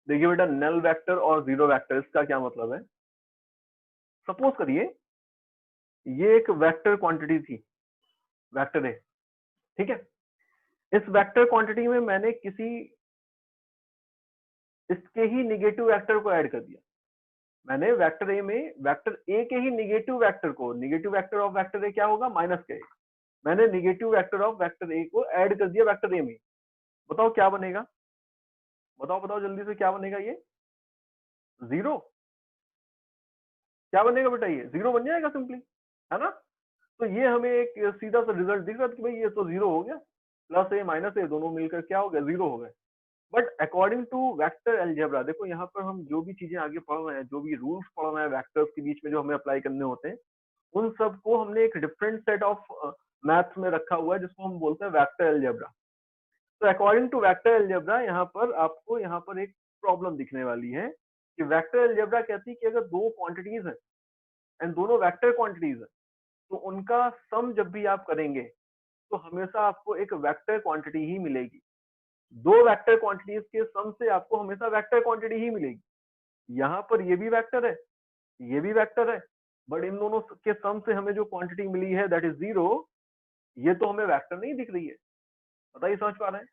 देखिए बेटा, नल वेक्टर और जीरो वेक्टर, इसका क्या मतलब है? सपोज करिए ये एक वेक्टर क्वांटिटी थी, वेक्टर है, ठीक है। इस वेक्टर क्वांटिटी में मैंने किसी इसके ही निगेटिव वेक्टर को ऐड कर दिया। मैंने वेक्टर ए में वेक्टर ए के ही निगेटिव वेक्टर को, निगेटिव वेक्टर ऑफ वेक्टर ए क्या होगा? माइनस के। मैंने निगेटिव वेक्टर ऑफ वेक्टर ए को ऐड कर दिया वेक्टर ए में। बताओ क्या बनेगा? बताओ बताओ जल्दी से, क्या बनेगा? ये जीरो। क्या बनेगा बेटा? ये जीरो बन जाएगा सिंपली, है ना? तो ये हमें एक सीधा सा रिजल्ट दिख रहा था कि भाई ये तो 0 हो गया, प्लस ए माइनस ए दोनों मिलकर क्या हो गया, 0 हो गए। But according to vector algebra, देखो यहाँ पर हम जो भी चीजें आगे पढ़ रहे हैं, जो भी रूल्स पढ़ रहे हैं वेक्टर्स के बीच में जो हमें अप्लाई करने होते हैं, उन सबको हमने एक डिफरेंट सेट ऑफ मैथ्स में रखा हुआ है जिसको हम बोलते हैं वेक्टर अलजेब्रा। तो अकॉर्डिंग टू वेक्टर अलजेब्रा यहाँ पर आपको यहाँ पर एक प्रॉब्लम दिखने वाली है कि वेक्टर अलजेब्रा कहती है कि अगर दो क्वांटिटीज है एंड दोनों वेक्टर क्वांटिटीज है, तो उनका सम जब भी आप करेंगे तो हमेशा आपको एक वेक्टर क्वांटिटी ही मिलेगी। दो वेक्टर क्वांटिटीज के सम से आपको हमेशा वेक्टर क्वांटिटी ही मिलेगी। यहाँ पर ये भी वेक्टर है, ये भी वेक्टर है, बट इन दोनों के सम से हमें जो क्वांटिटी मिली है दैट इज 0, ये तो हमें वेक्टर नहीं दिख रही है। बताइए समझ पा रहे हैं?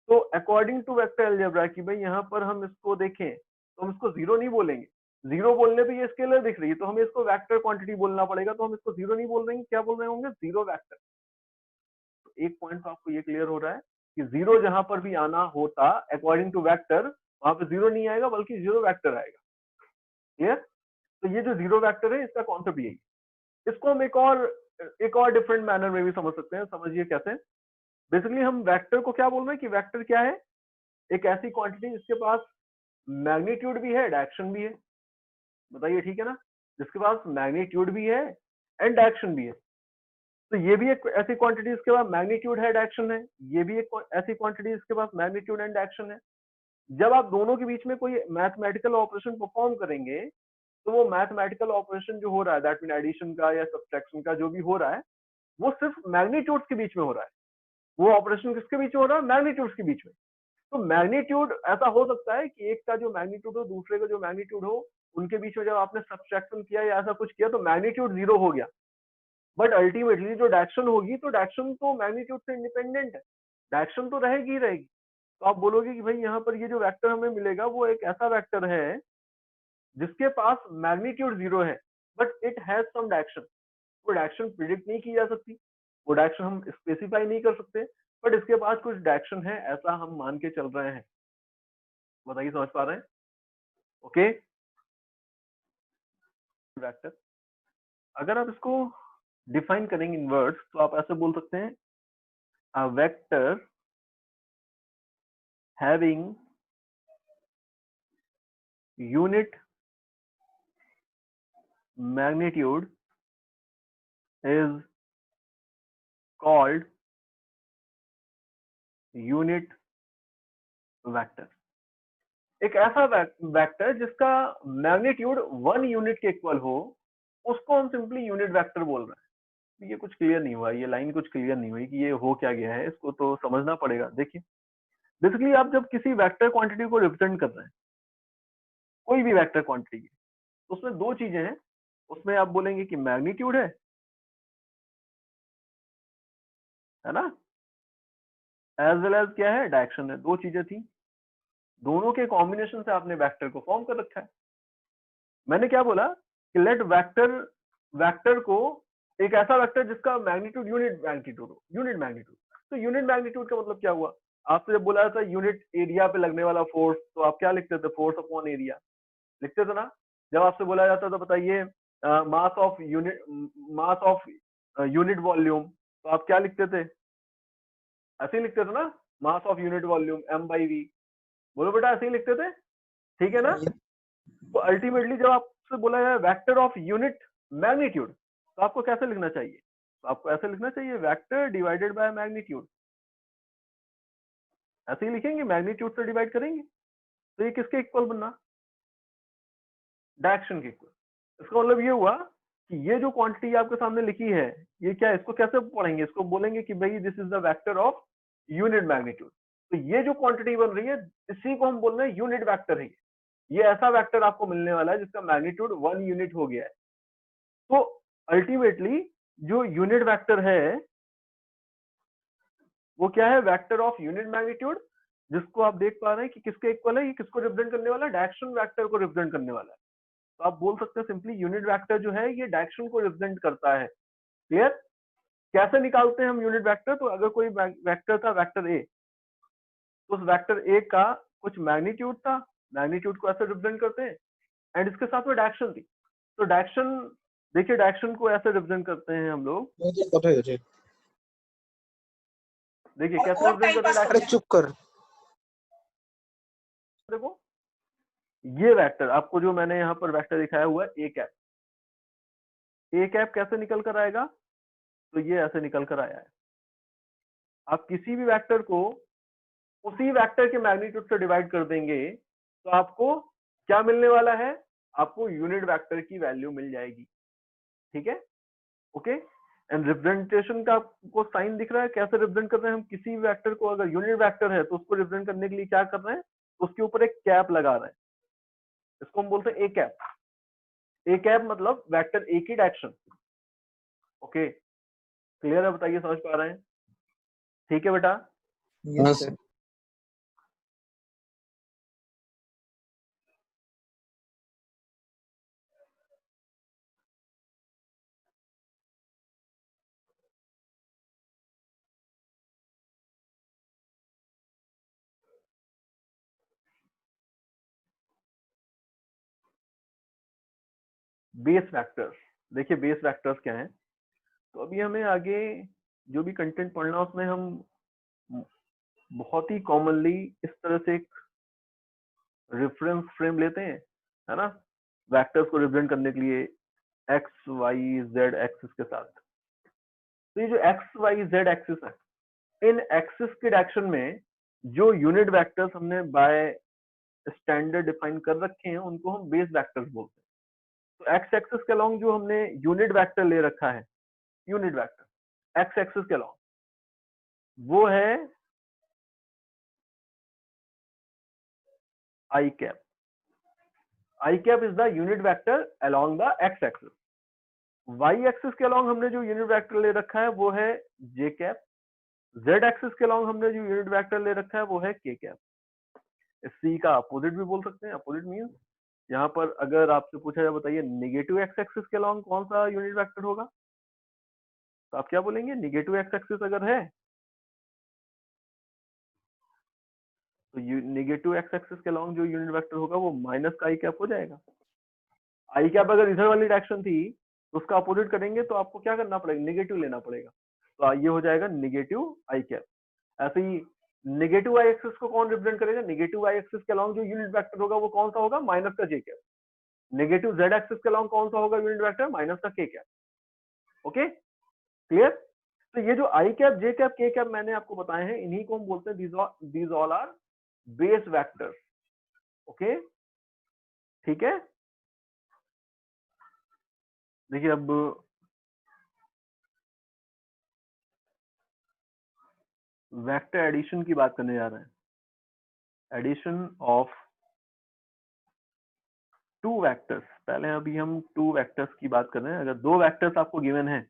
तो अकॉर्डिंग टू वेक्टर अलजेब्रा कि भाई यहाँ पर हम इसको देखें तो हम इसको 0 नहीं बोलेंगे, 0 बोलने पे ये स्केलर दिख रही है तो हमें इसको वेक्टर क्वांटिटी बोलना पड़ेगा, तो हम इसको 0 नहीं बोल रहे हैं, क्या बोल रहे होंगे, 0 वेक्टर। तो एक पॉइंट तो आपको ये क्लियर हो रहा है कि 0 जहां पर भी आना होता अकॉर्डिंग टू वेक्टर, वहां पे 0 नहीं आएगा बल्कि 0 वेक्टर आएगा। क्लियर? तो ये जो 0 वेक्टर है इसका कॉन्सेप्ट यही। इसको हम एक और डिफरेंट मैनर में भी समझ सकते हैं। समझिए कैसे। बेसिकली हम वेक्टर को क्या बोल रहे हैं कि वेक्टर क्या है, एक ऐसी क्वांटिटी जिसके पास मैग्नीट्यूड भी है, डायरेक्शन भी है। बताइए ठीक है ना, जिसके पास मैग्नीट्यूड भी है एंड डायरेक्शन भी है। तो ये भी एक ऐसी क्वांटिटी जिसके पास मैग्नीट्यूड है, डायरेक्शन है, ये भी एक ऐसी क्वांटिटी जिसके पास मैग्नीट्यूड एंड डायरेक्शन है। जब आप दोनों के बीच में कोई मैथमेटिकल ऑपरेशन परफॉर्म करेंगे, तो वो मैथमेटिकल ऑपरेशन जो हो रहा है, दैट मीन एडिशन का या सब्ट्रैक्शन का जो भी हो रहा है, वो सिर्फ मैग्नीट्यूड्स के बीच में हो रहा है। वो ऑपरेशन किसके बीच में हो रहा है, मैग्नीट्यूड्स के बीच में। तो मैग्नीट्यूड ऐसा हो सकता है कि एक का जो मैग्नीट्यूड हो दूसरे का जो मैग्नीट्यूड हो, उनके बीच में जब आपने सब्ट्रैक्शन किया या ऐसा कुछ किया तो मैग्नीट्यूड 0 हो गया। बट अल्टीमेटली जो डायरेक्शन होगी, तो डायरेक्शन तो मैग्नीट्यूड से इंडिपेंडेंट है, डायरेक्शन तो रहेगी ही रहेगी। तो आप बोलोगे कि भाई यहाँ पर ये जो वेक्टर हमें मिलेगा वो एक ऐसा वेक्टर है जिसके पास मैग्नीट्यूड 0 है, but it has some direction. वो डायरेक्शन प्रिडिक्ट नहीं की जा सकती, वो डायरेक्शन हम स्पेसिफाई नहीं कर सकते, बट इसके पास कुछ डायरेक्शन है, ऐसा हम मान के चल रहे हैं। बताइए समझ पा रहे हैं? ओके। वेक्टर अगर आप इसको डिफाइन करेंगे इन वर्ड्स तो आप ऐसे बोल सकते हैं, a vector having unit magnitude is called unit vector. एक ऐसा वेक्टर जिसका मैग्नीट्यूड 1 यूनिट के इक्वल हो, उसको हम सिंपली यूनिट वेक्टर बोल रहे हैं। ये कुछ क्लियर नहीं हुआ, ये लाइन कुछ क्लियर नहीं हुई कि ये हो क्या गया है, इसको तो समझना पड़ेगा। देखिए बेसिकली आप जब किसी वेक्टर क्वांटिटी को रिप्रेजेंट कर रहे हैं, कोई भी वेक्टर क्वांटिटी, तो उसमें दो चीजें हैं। उसमें आप बोलेंगे कि मैग्नीट्यूड है ना, एज वेल एज क्या है, डायरेक्शन है। दो चीजें थी, दोनों के कॉम्बिनेशन से आपने वेक्टर को फॉर्म कर रखा है। मैंने क्या बोला कि लेट वेक्टर, वेक्टर को एक ऐसा वेक्टर जिसका मैग्नीट्यूड यूनिट मैग्नीट्यूड हो, यूनिट मैग्नीट्यूड। तो यूनिट मैग्नीट्यूड का मतलब क्या हुआ, आपसे जब बोला था यूनिट एरिया पे लगने वाला फोर्स, तो आप क्या लिखते थे, फोर्स अपॉन एरिया लिखते थे ना। जब आपसे बोला जाता तो बताइए mass of unit, mass of unit volume, तो आप क्या लिखते थे, ऐसे ही लिखते थे ना, mass of unit volume m/v। बोलो बेटा ऐसे ही लिखते थे, ठीक है ना। तो अल्टीमेटली जब आपसे बोला जाए वेक्टर ऑफ यूनिट मैग्नीट्यूड, तो आपको कैसे लिखना चाहिए, तो आपको ऐसे लिखना चाहिए, वेक्टर डिवाइडेड बाय मैग्नीट्यूड। ऐसे ही लिखेंगे, मैग्नीट्यूड से डिवाइड करेंगे, तो ये किसके इक्वल बनना, डायरेक्शन के इक्वल। इसका मतलब ये हुआ कि ये जो क्वांटिटी आपके सामने लिखी है, ये क्या है, इसको कैसे पढ़ेंगे, इसको बोलेंगे कि भाई this is the vector of unit magnitude. तो ये जो क्वांटिटी बन रही है, इसी को हम बोल रहे हैं यूनिट वेक्टर है। ये ऐसा वेक्टर आपको मिलने वाला है जिसका मैग्नीट्यूड 1 यूनिट हो गया है। तो अल्टीमेटली जो यूनिट वेक्टर है वो क्या है, वेक्टर ऑफ यूनिट मैग्नीट्यूड, जिसको आप देख पा रहे हैं कि किसके इक्वल है, ये किसको रिप्रेजेंट करने वाला है, डायरेक्शन वेक्टर को रिप्रेजेंट करने वाला है। तो आप बोल सकते हैं सिंपली यूनिट वेक्टर जो है ये डायरेक्शन को रिप्रेजेंट करता है। क्लियर? कैसे निकालते हैं हम यूनिट वेक्टर, तो अगर कोई वेक्टर था वेक्टर ए, तो उस वेक्टर ए का कुछ मैग्नीट्यूड था, मैग्नीट्यूड को ऐसे रिप्रेजेंट करते हैं, एंड इसके साथ में डायरेक्शन थी। तो डायरेक्शन देखिए डायरेक्शन को ऐसे रिप्रेजेंट करते हैं हम लोग, देखिए कैसे रिप्रेजेंट करते हैं अरे डायरेक्शन। चुप कर। देखो ये वेक्टर आपको जो मैंने यहाँ पर वेक्टर दिखाया हुआ है ए कैप, ए कैप कैसे निकल कर आएगा, तो ये ऐसे निकल कर आया है। आप किसी भी वेक्टर को उसी वेक्टर के मैग्नीट्यूड से डिवाइड कर देंगे तो आपको क्या मिलने वाला है, आपको यूनिट वेक्टर की वैल्यू मिल जाएगी। ठीक है, ओके। एंड रिप्रेजेंटेशन का आपको साइन दिख रहा है, कैसे रिप्रेजेंट कर रहे हैं हम किसी भी वेक्टर को, अगर यूनिट वेक्टर है तो उसको रिप्रेजेंट करने के लिए क्या कर रहे हैं, उसके ऊपर एक कैप लगा रहे हैं, इसको हम बोलते हैं ए कैप। ए कैप मतलब वेक्टर ए की डायरेक्शन। ओके, क्लियर है, बताइए समझ पा रहे हैं? ठीक है बेटा। Yes sir. बेस वेक्टर्स, देखिए बेस वेक्टर्स क्या है, तो अभी हमें आगे जो भी कंटेंट पढ़ना उसमें हम बहुत ही कॉमनली इस तरह से एक रेफरेंस फ्रेम लेते हैं, है ना, वेक्टर्स को रिप्रेजेंट करने के लिए एक्स वाई जेड एक्सिस के साथ। तो ये जो एक्स वाई जेड एक्सिस है, इन एक्सिस के डायरेक्शन में जो यूनिट वेक्टर्स हमने बाय स्टैंडर्ड डिफाइन कर रखे हैं उनको हम बेस वेक्टर्स बोलते हैं। तो एक्स एक्सिस के अलॉन्ग जो हमने यूनिट वेक्टर ले रखा है, यूनिट वेक्टर एक्स एक्सिस के अलॉन्ग, वो है I cap. I cap is the unit vector along the X axis. Y axis के अलॉन्ग हमने जो यूनिट वेक्टर ले रखा है वो है जे कैप। जेड एक्सिस के अलॉन्ग हमने जो यूनिट वेक्टर ले रखा है वो है के कैप। सी का अपोजिट भी बोल सकते हैं, अपोजिट मींस यहाँ पर अगर आपसे पूछा जाए बताइए निगेटिव एक्स एक्सिस के अलॉन्ग कौन सा यूनिट वेक्टर होगा, तो आप क्या बोलेंगे, निगेटिव एक्स एक्सिस अगर है तो निगेटिव एक्स एक्सिस के अलॉन्ग जो यूनिट वेक्टर होगा वो माइनस का आई कैप हो जाएगा। आई कैप अगर इधर वाली डायरेक्शन थी तो उसका अपोजिट करेंगे तो आपको क्या करना पड़ेगा, निगेटिव लेना पड़ेगा, तो ये हो जाएगा निगेटिव आई कैप। ऐसे ही निगेटिव आई एक्सिस को कौन रिप्रेजेंट करेगा, निगेटिव आई एक्सिस के अलॉन्ग जो यूनिट वेक्टर होगा वो कौन सा होगा, माइनस का जे कैप। नेगेटिव जेड एक्सिस के अलॉन्ग कौन सा होगा यूनिट वेक्टर, माइनस का के कैप। Okay, clear. तो ये जो i cap j cap k cap मैंने आपको बताए हैं, इन्हीं को हम बोलते हैं these all are base vectors. Okay, ठीक है। देखिए अब वेक्टर एडिशन की बात करने जा रहे हैं, एडिशन ऑफ टू वेक्टर्स। पहले अभी हम टू वेक्टर्स की बात कर रहे हैं। अगर दो वेक्टर्स आपको गिवन है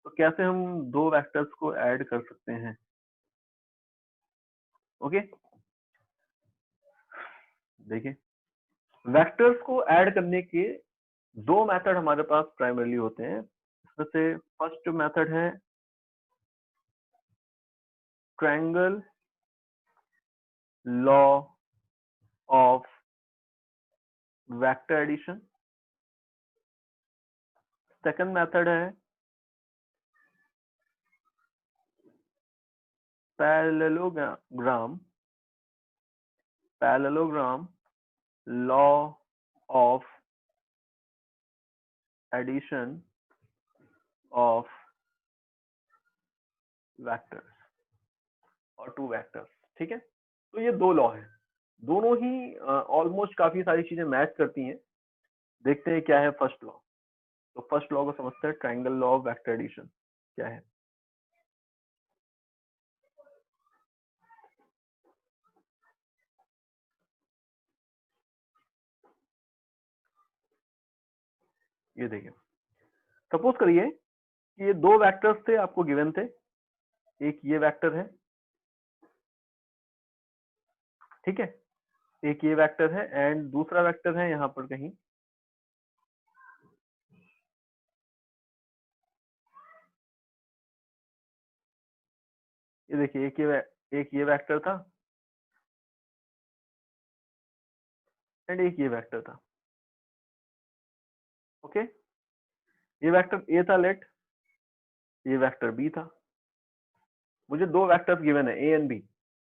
तो कैसे हम दो वेक्टर्स को ऐड कर सकते हैं। ओके, देखिए वेक्टर्स को ऐड करने के दो मेथड हमारे पास प्राइमरली होते हैं। इसमें से फर्स्ट मेथड है triangle law of vector addition. Second method है parallelogram law of addition of vectors और टू वेक्टर्स। ठीक है, तो ये दो लॉ है, दोनों ही ऑलमोस्ट काफी सारी चीजें मैच करती हैं। देखते हैं क्या है फर्स्ट लॉ। तो फर्स्ट लॉ को समझते हैं, triangle law of vector addition क्या है। ये देखिए, सपोज करिए कि ये दो वेक्टर्स थे आपको गिवन थे, एक ये वेक्टर है, ठीक है, एक ये वेक्टर है एंड दूसरा वेक्टर है यहाँ पर कहीं, ये देखिए एक ये वेक्टर था एंड एक ये वेक्टर था। ओके, ये वेक्टर ए था लेट, ये वेक्टर बी था, मुझे दो वेक्टर्स गिवन है ए एंड बी,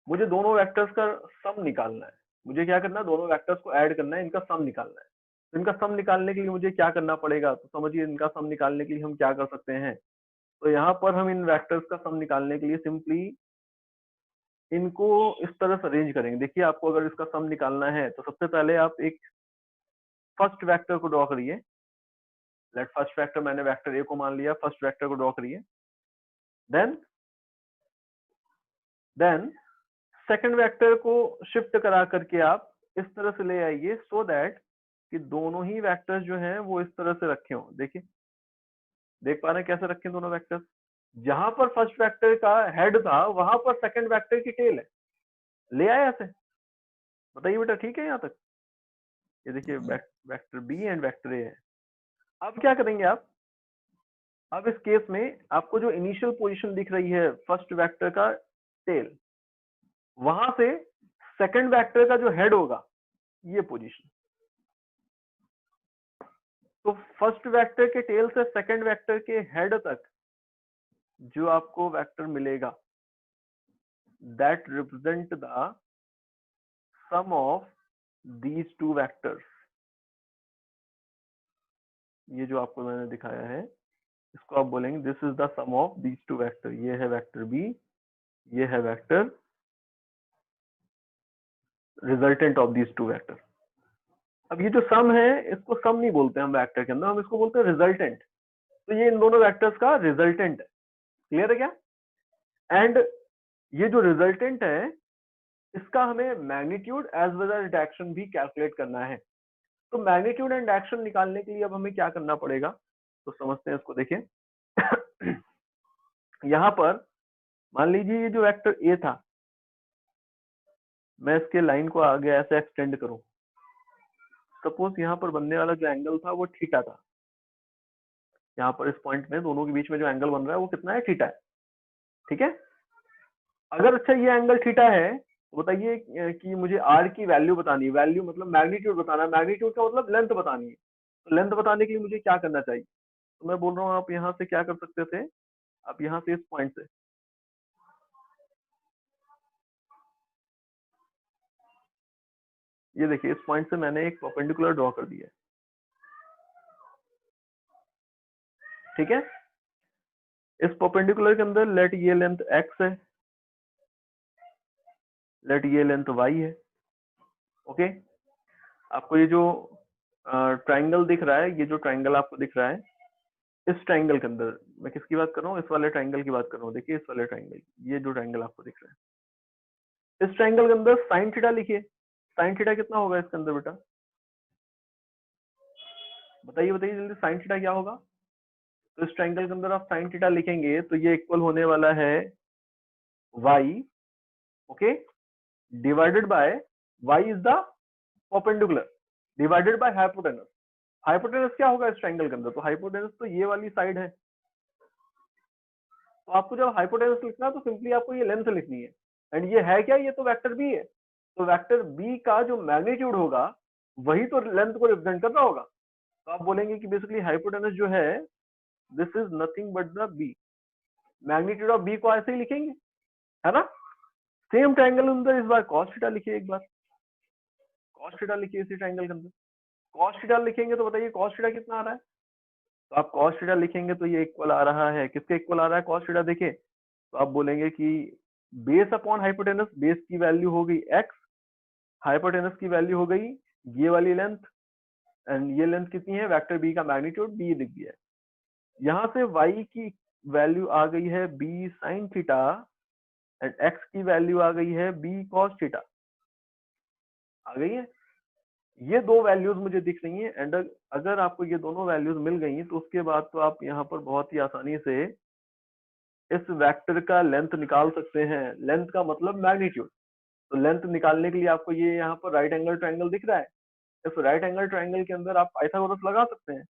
मुझे दोनों वेक्टर्स का सम निकालना है। मुझे क्या करना है, दोनों वेक्टर्स को ऐड करना है, इनका सम निकालना है। तो इनका सम निकालने के लिए मुझे क्या करना पड़ेगा, तो समझिए इनका सम निकालने के लिए हम क्या कर सकते हैं। तो यहाँ पर हम इन वेक्टर्स का सम निकालने के लिए सिंपली इनको इस तरह से अरेंज करेंगे। देखिए आपको अगर इसका सम निकालना है तो सबसे पहले आप एक फर्स्ट वेक्टर को ड्रॉ करिए। लेट फर्स्ट वेक्टर, मैंने वेक्टर ए को मान लिया, फर्स्ट वेक्टर को ड्रॉ करिए। देन सेकंड वेक्टर को शिफ्ट करा करके आप इस तरह से ले आइए सो दैट कि दोनों ही वेक्टर्स जो हैं वो इस तरह से रखे हों। देखिए देख पा रहे हैं कैसे रखे दोनों वेक्टर्स। जहां पर फर्स्ट वेक्टर का हेड था वहां पर सेकंड वेक्टर की टेल है। ले आए ऐसे, बताइए बेटा ठीक है यहाँ तक। ये देखिए vector B and vector A है। अब क्या करेंगे आप, अब इस केस में आपको जो इनिशियल पोजीशन दिख रही है फर्स्ट वेक्टर का टेल, वहां से सेकंड वेक्टर का जो हेड होगा ये पोजीशन। तो फर्स्ट वेक्टर के टेल से सेकंड वेक्टर के हेड तक जो आपको वेक्टर मिलेगा that represent the sum of these two vectors. ये जो आपको मैंने दिखाया है इसको आप बोलेंगे this is the sum of these two vector. ये है वेक्टर बी, ये है vector resultant of these two vector. अब ये जो सम है इसको सम नहीं बोलते हम वेक्टर के अंदर, हम इसको बोलते हैं रिजल्टेंट। तो ये इन दोनों वेक्टर्स का रिजल्टेंट है। क्लियर है क्या। एंड ये जो रिजल्टेंट है इसका हमें magnitude as well as direction भी कैलकुलेट करना है। तो मैग्नीट्यूड एंड डायरेक्शन निकालने के लिए अब हमें क्या करना पड़ेगा, तो समझते हैं इसको। देखिए यहां पर मान लीजिए ये जो वेक्टर ए था, मैं इसके लाइन को आगे ऐसे एक्सटेंड करूं। सपोज यहाँ पर बनने वाला जो एंगल था वो थीटा था। यहाँ पर इस पॉइंट में दोनों के बीच में जो एंगल बन रहा है वो कितना है, थीटा है। ठीक है। अगर अच्छा ये एंगल थीटा है तो बताइए कि मुझे आर की वैल्यू बतानी है। वैल्यू मतलब मैग्नीट्यूड बताना है। मैग्नीट्यूड का मतलब लेंथ बतानी है। तो लेंथ बताने के लिए मुझे क्या करना चाहिए, तो मैं बोल रहा हूँ आप यहाँ से क्या कर सकते थे, आप यहाँ से इस पॉइंट से ये देखिए इस पॉइंट से मैंने एक परपेंडिकुलर ड्रॉ कर दिया है। ठीक है। इस परपेंडिकुलर के अंदर लेट ये लेंथ x है, लेट ये लेंथ y है। ओके। आपको ये जो ट्राइंगल दिख रहा है, ये जो ट्राइंगल आपको दिख रहा है, इस ट्राइंगल के अंदर मैं किसकी बात कर रहा हूँ, इस वाले ट्राइंगल की बात कर रहा हूँ। देखिए इस वाले ट्राइंगल, ये जो ट्राइंगल आपको दिख रहा है, इस ट्राइंगल के अंदर साइन थीटा लिखिए। साइन थीटा कितना होगा इसके अंदर बेटा, बताइए बताइए जल्दी, साइन थीटा क्या होगा। तो इस ट्राइंगल के अंदर आप साइन थीटा लिखेंगे तो ये इक्वल होने वाला है y, okay, divided by y is the perpendicular divided by hypotenuse. Hypotenuse क्या होगा इस ट्राइंगल के अंदर, तो हाइपोटेनस तो ये वाली साइड है। तो आपको जब हाइपोटेनस लिखना है तो सिंपली आपको ये लेंथ लिखनी है। एंड ये है क्या, ये तो वेक्टर बी है। तो वेक्टर बी का जो मैग्नीट्यूड होगा वही तो लेंथ को रिप्रेजेंट कर रहा होगा। तो आप बोलेंगे कि बेसिकली हाइपोटेनस जो है this is nothing but the B. Magnitude of B को ऐसे ही लिखेंगे, है ना। सेम ट्राइंगल अंदर इस बार cos थीटा लिखिए, एक बार cos थीटा लिखिए इसी ट्राइंगल के अंदर। cos थीटा लिखेंगे तो बताइए cos थीटा कितना आ रहा है, तो आप cos थीटा लिखेंगे तो ये इक्वल आ रहा है, किसके इक्वल आ रहा है cos थीटा। देखिए तो आप बोलेंगे कि बेस अपॉन हाइपोटेनस, बेस की वैल्यू हो गई x, हाइपोटेनस की वैल्यू हो गई ये वाली लेंथ, एंड ये लेंथ कितनी है, वेक्टर बी का मैग्नीट्यूड b दिख गया है। यहाँ से y की वैल्यू आ गई है b sin theta and x की वैल्यू आ गई है b cos थीटा। आ गई है, ये दो वैल्यूज मुझे दिख रही हैं। एंड अगर आपको ये दोनों वैल्यूज मिल गई तो उसके बाद तो आप यहाँ पर बहुत ही आसानी से इस वेक्टर का लेंथ निकाल सकते हैं। लेंथ का मतलब मैग्नीट्यूड। तो लेंथ निकालने के लिए आपको ये यहाँ पर राइट एंगल ट्राइंगल दिख रहा है, इस राइट एंगल ट्राइंगल के अंदर आप पाइथागोरस लगा सकते हैं।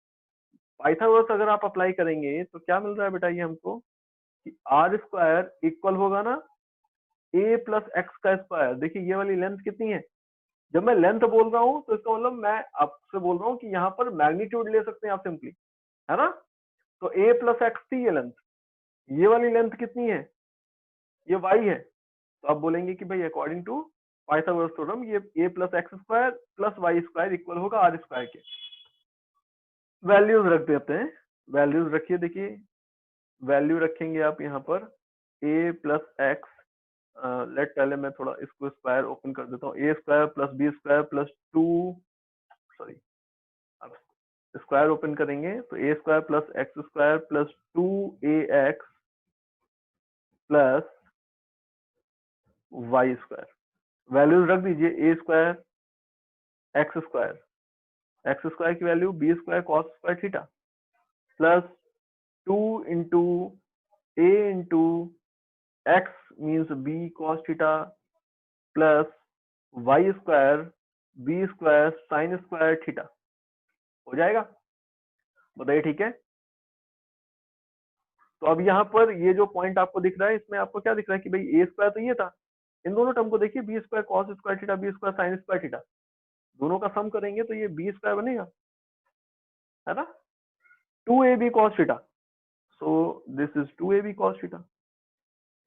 पाइथागोरस अगर आप अप्लाई करेंगे तो क्या मिल रहा है बेटा, ये हमको कि आर स्क्वायर इक्वल होगा ना ए प्लस एक्स का स्क्वायर। देखिए ये वाली लेंथ कितनी है, जब मैं लेंथ बोल रहा हूँ तो इसका मतलब मैं आपसे बोल रहा हूँ कि यहाँ पर मैग्नीट्यूड ले सकते हैं आप सिंपली, है ना। तो a प्लस एक्स थी ये लेंथ, ये वाली लेंथ कितनी है, ये y है। तो आप बोलेंगे कि भाई अकॉर्डिंग टू पाइथागोरस थ्योरम ये a plus x square plus y square equal होगा r स्क्वायर के। वैल्यूज रख देते हैं, वैल्यूज रखिए, देखिए वैल्यू रखेंगे आप यहाँ पर a प्लस एक्स, लेट पहले मैं थोड़ा इसको स्क्वायर ओपन कर देता हूँ, a square plus B square plus 2, sorry अब स्क्वायर ओपन करेंगे तो a square plus x square plus 2ax plus y square. Values रख दीजिए, a स्क्वायर एक्स स्क्वायर की value B square cos square theta plus 2 into a into x means b cos theta plus y square B square sine square theta. हो जाएगा, बताइए ठीक है। तो अब यहाँ पर ये जो पॉइंट आपको दिख रहा है इसमें आपको क्या दिख रहा है कि भाई a स्क्वायर तो ये था, इन दोनों टर्म को देखिए, B square cos square theta B square sine square theta, दोनों का सम करेंगे तो ये बी स्क्वायर बनेगा, है ना, 2ab cos theta, so this is 2ab cos theta.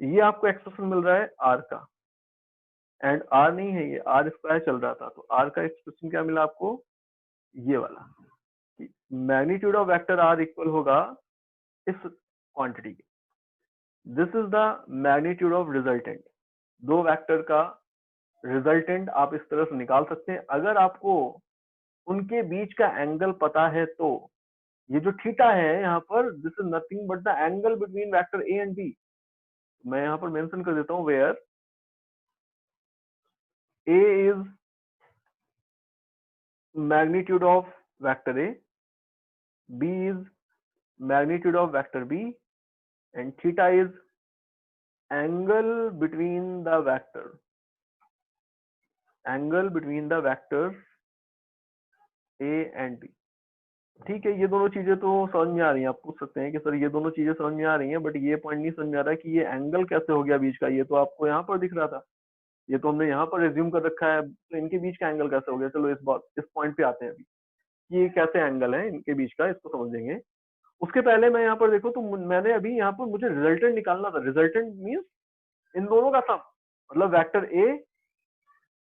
ये आपको एक्सप्रेशन मिल रहा है r का, एंड r नहीं है, ये r स्क्वायर चल रहा था, तो r का एक्सप्रेशन क्या मिला आपको, ये वाला, magnitude of vector r equal होगा इस क्वांटिटी के, this is the magnitude of resultant. दो वेक्टर का रिजल्टेंट आप इस तरह से निकाल सकते हैं अगर आपको उनके बीच का एंगल पता है। तो ये जो थीटा है यहाँ पर, this is nothing but the angle between vector A and B. मैं यहाँ पर मेंशन कर देता हूँ, where a is magnitude of vector a, b is magnitude of vector b, and theta is angle between the vector, angle between the vectors a and b। ठीक है, ये दोनों चीजें तो समझ में आ रही हैं, आप पूछ सकते हैं कि सर ये दोनों चीजें समझ में आ रही हैं, बट ये पॉइंट नहीं समझ में आ रहा है कि ये एंगल कैसे हो गया बीच का। ये तो आपको यहाँ पर दिख रहा था, ये तो हमने यहाँ पर रिज्यूम कर रखा है, तो इनके बीच का एंगल कैसे हो गया। चलो इस पॉइंट पे आते हैं अभी, ये कैसे एंगल है इनके बीच का, इसको समझेंगे। उसके पहले मैं यहाँ पर देखो तो मैंने अभी यहाँ पर मुझे रिजल्टेंट निकालना था। रिजल्टेंट मीन्स इन दोनों का सम, मतलब वेक्टर ए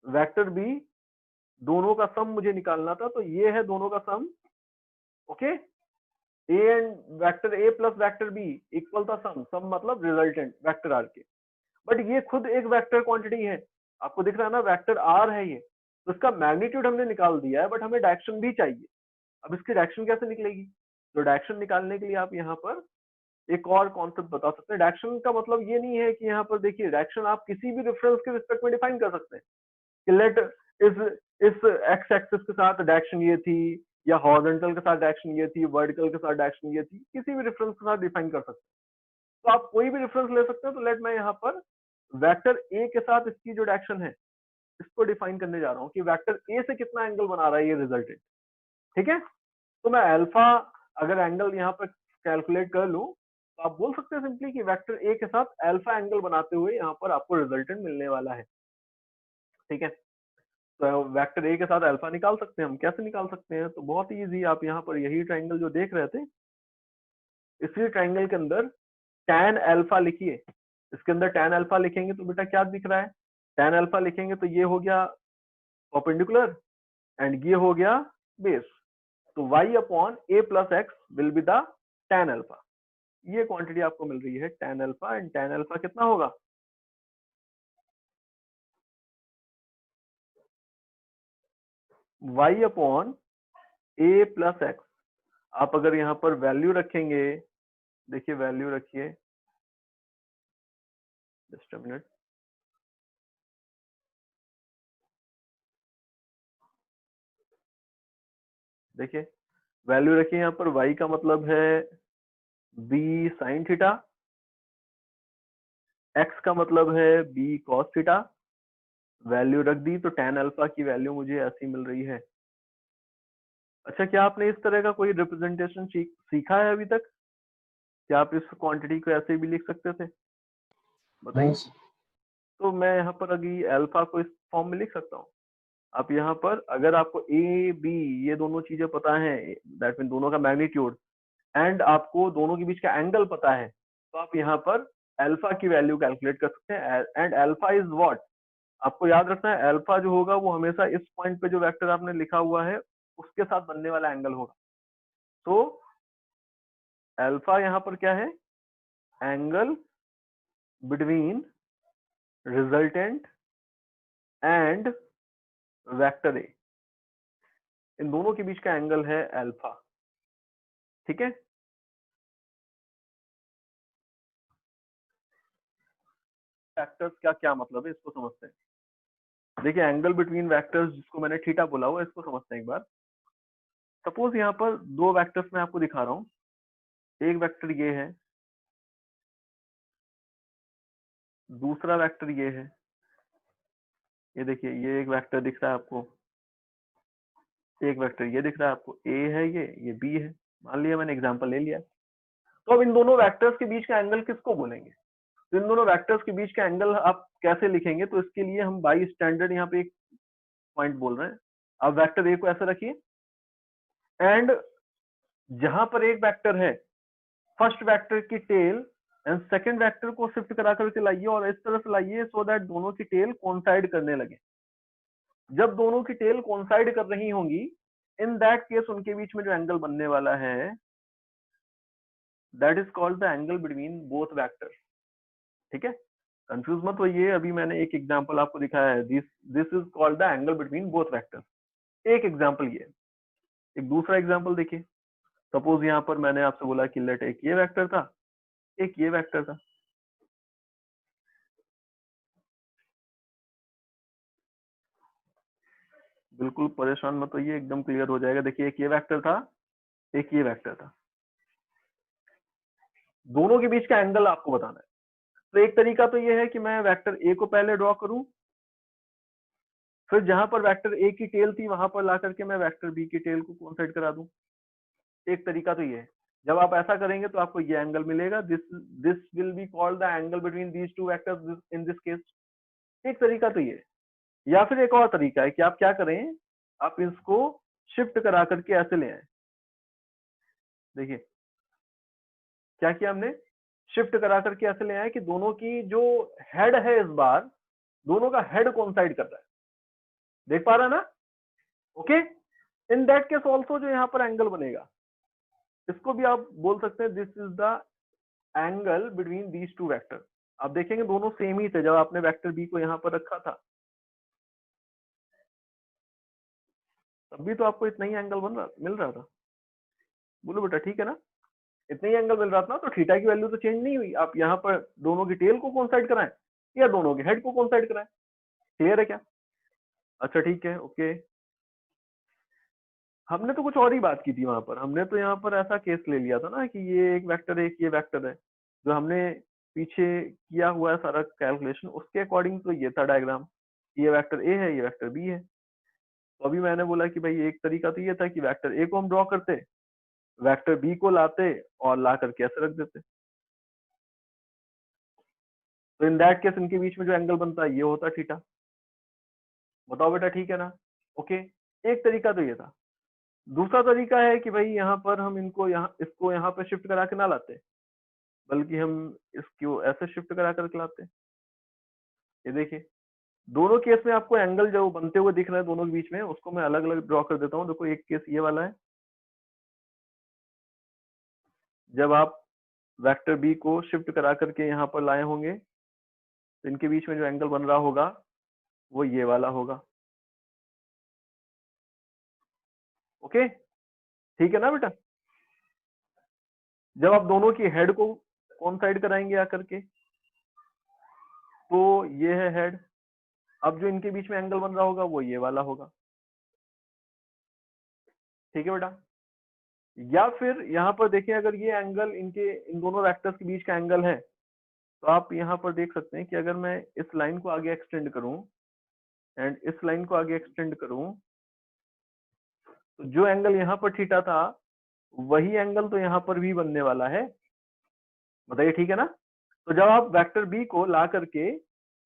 वेक्टर बी दोनों का सम मुझे निकालना था। तो ये है दोनों का sum, okay, A and vector A plus vector B equal था सम, सम मतलब रिजल्टेंट वेक्टर आर के। बट ये खुद एक वेक्टर क्वांटिटी है, आपको दिख रहा है ना, वेक्टर आर है ये, तो इसका मैग्नीट्यूड हमने निकाल दिया है, बट हमें डायरेक्शन भी चाहिए। अब इसकी डायरेक्शन कैसे निकलेगी, तो डायरेक्शन निकालने के लिए आप यहाँ पर एक और कॉन्सेप्ट बता सकते हैं। डायरेक्शन का मतलब ये नहीं है कि यहाँ पर देखिए, डायरेक्शन आप किसी भी रेफरेंस के रिस्पेक्ट में डिफाइन कर सकते हैं कि लेट इस एक्स एक्सिस के साथ डायरेक्शन ये थी, या हॉरिजॉन्टल के साथ डायरेक्शन ये थी, वर्टिकल के साथ डायरेक्शन ये थी, किसी भी रेफरेंस के साथ डिफाइन कर सकते हैं। तो आप कोई भी रेफरेंस ले सकते हैं। तो लेट मैं यहाँ पर वेक्टर ए के साथ इसकी जो डायरेक्शन है इसको डिफाइन करने जा रहा हूँ कि वेक्टर ए से कितना एंगल बना रहा है ये रिजल्टेंट, ठीक है। तो मैं अल्फा अगर एंगल यहाँ पर कैलकुलेट कर लूं तो आप बोल सकते हैं सिंपली कि वेक्टर ए के साथ अल्फा एंगल बनाते हुए यहाँ पर आपको रिजल्टेंट मिलने वाला है, ठीक है। तो वेक्टर ए के साथ अल्फा निकाल सकते हैं हम। कैसे निकाल सकते हैं, तो बहुत ही इजी, आप यहाँ पर यही ट्राइंगल जो देख रहे थे, इसी ट्राइंगल के अंदर tan अल्फा लिखिए। इसके अंदर tan अल्फा लिखेंगे तो बेटा क्या दिख रहा है, tan अल्फा लिखेंगे तो ये हो गया परपेंडिकुलर एंड ये हो गया बेस। तो y upon a plus x will be the tan alpha. ये क्वांटिटी आपको मिल रही है tan alpha, and tan alpha कितना होगा, y upon a plus x. आप अगर यहाँ पर वैल्यू रखेंगे, देखिए वैल्यू रखिए, जस्ट अ मिनट, देखिए वैल्यू रखिए यहाँ पर, y का मतलब है b साइन थीटा, x का मतलब है b cos थीटा। वैल्यू रख दी तो tan अल्फा की वैल्यू मुझे ऐसी मिल रही है। अच्छा, क्या आपने इस तरह का कोई रिप्रेजेंटेशन सीखा है अभी तक? क्या आप इस क्वांटिटी को ऐसे भी लिख सकते थे, बताइए। तो मैं यहाँ पर अभी अल्फा को इस फॉर्म में लिख सकता हूँ। आप यहाँ पर अगर आपको ए बी ये दोनों चीजें पता है, दैट मीन दोनों का मैग्नीट्यूड, एंड आपको दोनों के बीच का एंगल पता है, तो आप यहाँ पर अल्फा की वैल्यू कैलकुलेट कर सकते हैं। एंड अल्फा इज व्हाट, आपको याद रखना है अल्फा जो होगा वो हमेशा इस पॉइंट पे जो वेक्टर आपने लिखा हुआ है उसके साथ बनने वाला एंगल होगा। तो अल्फा यहाँ पर क्या है, angle between resultant and vector A, इन दोनों के बीच का एंगल है अल्फा। ठीक है, वेक्टर्स का क्या मतलब है इसको समझते हैं। देखिए एंगल बिटवीन वेक्टर्स जिसको मैंने थीटा बोला हुआ इसको समझते हैं एक बार। सपोज यहाँ पर दो वेक्टर्स मैं आपको दिखा रहा हूँ, एक वेक्टर ये है, दूसरा वेक्टर ये है। ये देखिए ये एक वेक्टर दिख रहा है आपको, एक वेक्टर ये दिख रहा है आपको, ए है ये बी है, मान लिया मैंने एग्जांपल ले लिया। तो अब इन दोनों वेक्टर्स के बीच का एंगल किसको बोलेंगे, तो इन दोनों वेक्टर्स के बीच का एंगल आप कैसे लिखेंगे, तो इसके लिए हम बाई स्टैंडर्ड यहाँ पे एक पॉइंट बोल रहे हैं। अब वेक्टर ए को ऐसे रखिए एंड जहां पर एक वेक्टर है फर्स्ट वेक्टर की टेल एंड सेकंड वेक्टर को शिफ्ट करा करके लाइए और इस तरह से लाइए सो दैट दोनों की टेल कोइंसाइड करने लगे। जब दोनों की टेल कोइंसाइड कर रही होंगी इन दैट केस उनके बीच में जो एंगल बनने वाला है that is called the angle between both vectors. ठीक है, कंफ्यूज मत होइए, अभी मैंने एक एग्जांपल आपको दिखाया है, this is called the angle between both vectors. एक एग्जांपल ये, एक दूसरा एग्जांपल देखिए। सपोज यहाँ पर मैंने आपसे बोला कि लेट एक ये वेक्टर था, एक ये वेक्टर था। बिल्कुल परेशान मत होइए, एकदम क्लियर हो जाएगा। देखिए एक ये वेक्टर था, एक ये वेक्टर था, दोनों के बीच का एंगल आपको बताना है। तो एक तरीका तो ये है कि मैं वेक्टर ए को पहले ड्रॉ करूं, फिर जहां पर वेक्टर ए की टेल थी वहां पर ला करके मैं वेक्टर बी की टेल को कोइंसाइड करा दूं। एक तरीका तो ये है। जब आप ऐसा करेंगे तो आपको ये एंगल मिलेगा, this will be called the angle between these two vectors in this case. एक तरीका तो ये है। या फिर एक और तरीका है कि आप क्या करें, आप इसको शिफ्ट करा करके ऐसे ले आए। देखिए क्या किया हमने, शिफ्ट करा करके ऐसे ले आए कि दोनों की जो हेड है इस बार दोनों का हेड कोइंसाइड कर रहा है। देख पा रहा है ना, okay. In that case also जो यहाँ पर एंगल बनेगा इसको भी आप बोल सकते हैं this is the angle between these two vector. आप देखेंगे दोनों सेम ही थे जब आपने वेक्टर बी को यहाँ पर रखा था, तब भी तो आपको इतना ही एंगल मिल रहा था। बोलो बेटा ठीक है ना, इतना ही एंगल मिल रहा था ना, तो थीटा की वैल्यू तो चेंज नहीं हुई। आप यहाँ पर दोनों की टेल को कोइंसाइड कराएं या दोनों के हेड को कोइंसाइड कराएं। क्लियर है क्या? अच्छा ठीक है, ओके। हमने तो कुछ और ही बात की थी वहां पर, हमने तो यहाँ पर ऐसा केस ले लिया था ना कि ये एक वेक्टर है, एक ये वेक्टर है। जो हमने पीछे किया हुआ है सारा कैलकुलेशन उसके अकॉर्डिंग तो ये था डायग्राम, ये वेक्टर ए है, ये वेक्टर बी है। तो अभी मैंने बोला कि भाई एक तरीका तो ये था कि वेक्टर ए को हम ड्रॉ करते, वेक्टर बी को लाते और ला करके ऐसे रख देते। तो इन दैट केस इनके बीच में जो एंगल बनता है ये होता थीटा। बताओ बेटा ठीक है ना, ओके। एक तरीका तो ये था। दूसरा तरीका है कि भाई यहाँ पर हम इसको यहाँ पे शिफ्ट करा के ना लाते, बल्कि हम इसको ऐसे शिफ्ट करा करके लाते। ये देखिए दोनों केस में आपको एंगल जो बनते हुए दिख रहे हैं दोनों के बीच में उसको मैं अलग अलग ड्रॉ कर देता हूँ। देखो एक केस ये वाला है, जब आप वेक्टर बी को शिफ्ट करा करके यहाँ पर लाए होंगे तो इनके बीच में जो एंगल बन रहा होगा वो ये वाला होगा। ओके ठीक है ना बेटा। जब आप दोनों की हेड को कौन साइड कराएंगे आकर के, तो ये है हेड। अब जो इनके बीच में एंगल बन रहा होगा वो ये वाला होगा। ठीक है बेटा। या फिर यहाँ पर देखिए अगर ये एंगल इन दोनों वेक्टर्स के बीच का एंगल है तो आप यहाँ पर देख सकते हैं कि अगर मैं इस लाइन को आगे एक्सटेंड करूं एंड इस लाइन को आगे एक्सटेंड करूं तो जो एंगल यहाँ पर थीटा था वही एंगल तो यहाँ पर भी बनने वाला है। बताइए ठीक है ना। तो जब आप वेक्टर बी को ला करके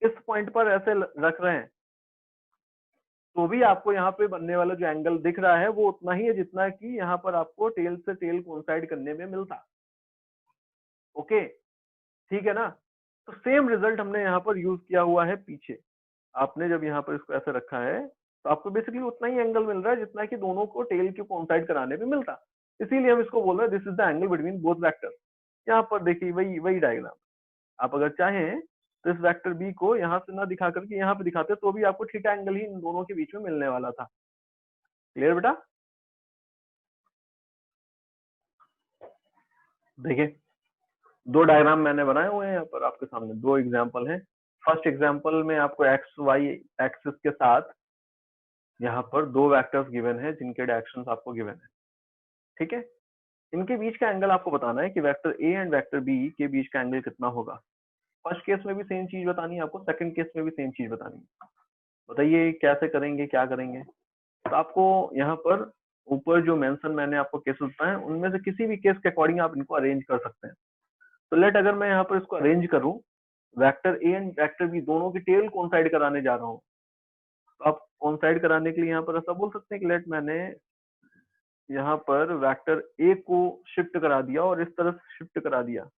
इस पॉइंट पर ऐसे रख रहे हैं तो भी आपको यहाँ पे बनने वाला जो एंगल दिख रहा है वो उतना ही है जितना कि यहाँ पर आपको टेल से टेल कोइंसाइड करने में मिलता। ओके, ठीक है ना। तो सेम रिजल्ट हमने यहाँ पर यूज किया हुआ है पीछे। आपने जब यहाँ पर इसको ऐसे रखा है तो आपको बेसिकली उतना ही एंगल मिल रहा है जितना कि दोनों को टेल के कोइंसाइड कराने में मिलता। इसीलिए हम इसको बोल रहे हैं this is the angle between both vectors. यहाँ पर देखिए वही वही डायग्राम। आप अगर चाहें तो इस वेक्टर बी को यहाँ से ना दिखा करके यहाँ पे दिखाते तो भी आपको थीटा एंगल ही इन दोनों के बीच में मिलने वाला था। क्लियर बेटा? देखिए दो डायग्राम मैंने बनाए हुए हैं यहाँ पर आपके सामने, दो एग्जाम्पल हैं। फर्स्ट एग्जाम्पल में आपको एक्स वाई एक्सिस के साथ यहाँ पर दो वेक्टर्स गिवन है जिनके डायरेक्शंस आपको गिवन है। ठीक है, इनके बीच का एंगल आपको बताना है कि vector A and vector B के बीच का एंगल कितना होगा। फर्स्ट केस में भी सेम चीज बतानी है आपको, सेकंड केस में भी सेम चीज बतानी है। बताइए कैसे करेंगे, क्या करेंगे। तो आपको यहाँ पर ऊपर जो मेंशन मैंने आपको केसेस बताए उनमें से किसी भी केस के अकॉर्डिंग आप इनको अरेंज कर सकते हैं। तो लेट अगर मैं यहाँ पर इसको अरेंज करूं, vector A and vector B दोनों की टेल कोइंसाइड कराने जा रहा हूँ, तो आप कोइंसाइड कराने के लिए यहाँ पर ऐसा बोल सकते हैं कि लेट मैंने यहाँ पर वेक्टर ए को शिफ्ट करा दिया और इस तरफ शिफ्ट करा दिया,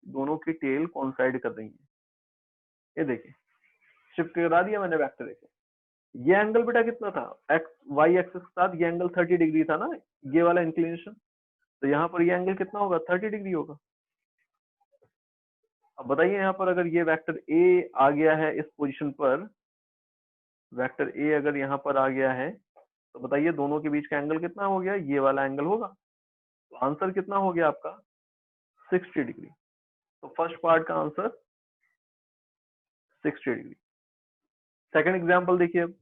दोनों की टेल कोइंसाइड कर रही है। ये देखिए शिफ्ट करा दिया मैंने वेक्टर ए को। ये एंगल बेटा कितना था, एक्स वाई एक्सिस के साथ ये एंगल 30 डिग्री था ना, ये वाला इंक्लिनेशन। तो यहाँ पर ये एंगल कितना होगा, 30 डिग्री होगा। अब बताइए यहाँ पर अगर ये वेक्टर ए आ गया है इस पोजीशन पर, वेक्टर ए अगर यहाँ पर आ गया है तो बताइए दोनों के बीच का एंगल कितना हो गया, ये वाला एंगल होगा। तो आंसर कितना हो गया आपका, 60 डिग्री। तो फर्स्ट पार्ट का आंसर 60 डिग्री। सेकंड एग्जांपल देखिए, अब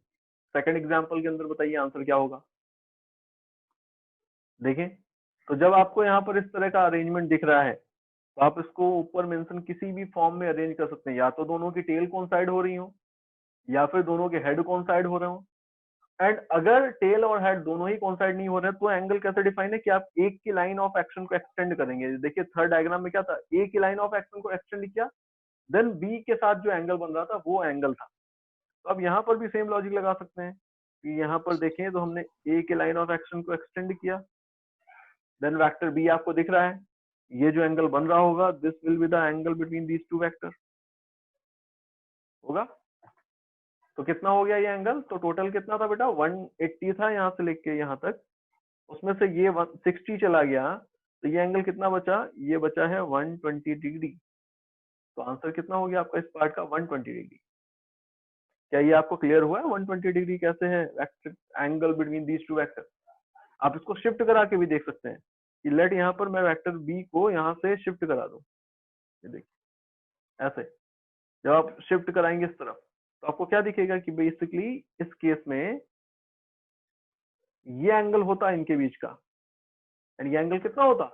सेकंड एग्जांपल के अंदर बताइए आंसर क्या होगा। देखें तो जब आपको यहाँ पर इस तरह का अरेंजमेंट दिख रहा है तो आप इसको ऊपर मेंशन किसी भी फॉर्म में अरेंज कर सकते हैं, या तो दोनों की टेल कोइंसाइड हो रही हो या फिर दोनों के हेड कोइंसाइड हो रहे हो। एंड अगर टेल और हेड दोनों ही कोइंसाइड नहीं हो रहे तो एंगल कैसे डिफाइन है कि आप एक की लाइन ऑफ एक्शन को एक्सटेंड करेंगे। देखिए थर्ड डायग्राम में क्या था, ए की लाइन ऑफ एक्शन को एक्सटेंड किया, देन बी के साथ जो एंगल बन रहा था वो एंगल था। तो अब यहाँ पर भी सेम लॉजिक लगा सकते हैं कि यहाँ पर देखें तो हमने ए के लाइन ऑफ एक्शन को एक्सटेंड किया, देन वेक्टर बी आपको दिख रहा है, ये जो एंगल बन रहा होगा this will be the angle between these two vector होगा। तो कितना हो गया ये एंगल, तो टोटल कितना था बेटा 180 था यहाँ से लेके यहाँ तक, उसमें से ये 60 चला गया, तो ये एंगल कितना बचा, ये बचा है 120 डिग्री। तो आंसर कितना हो गया आपका इस पार्ट का, 120 डिग्री। क्या ये आपको क्लियर हुआ है 120 डिग्री कैसे है angle between these two vector. आप इसको शिफ्ट करा के भी देख सकते हैं कि लेट यहाँ पर मैं वेक्टर बी को यहाँ से शिफ्ट करा दूं, ये देखिए ऐसे जब आप शिफ्ट कराएंगे इस तरफ तो आपको क्या दिखेगा कि बेसिकली इस केस में ये एंगल होता है इनके बीच का, एंड ये एंगल कितना होता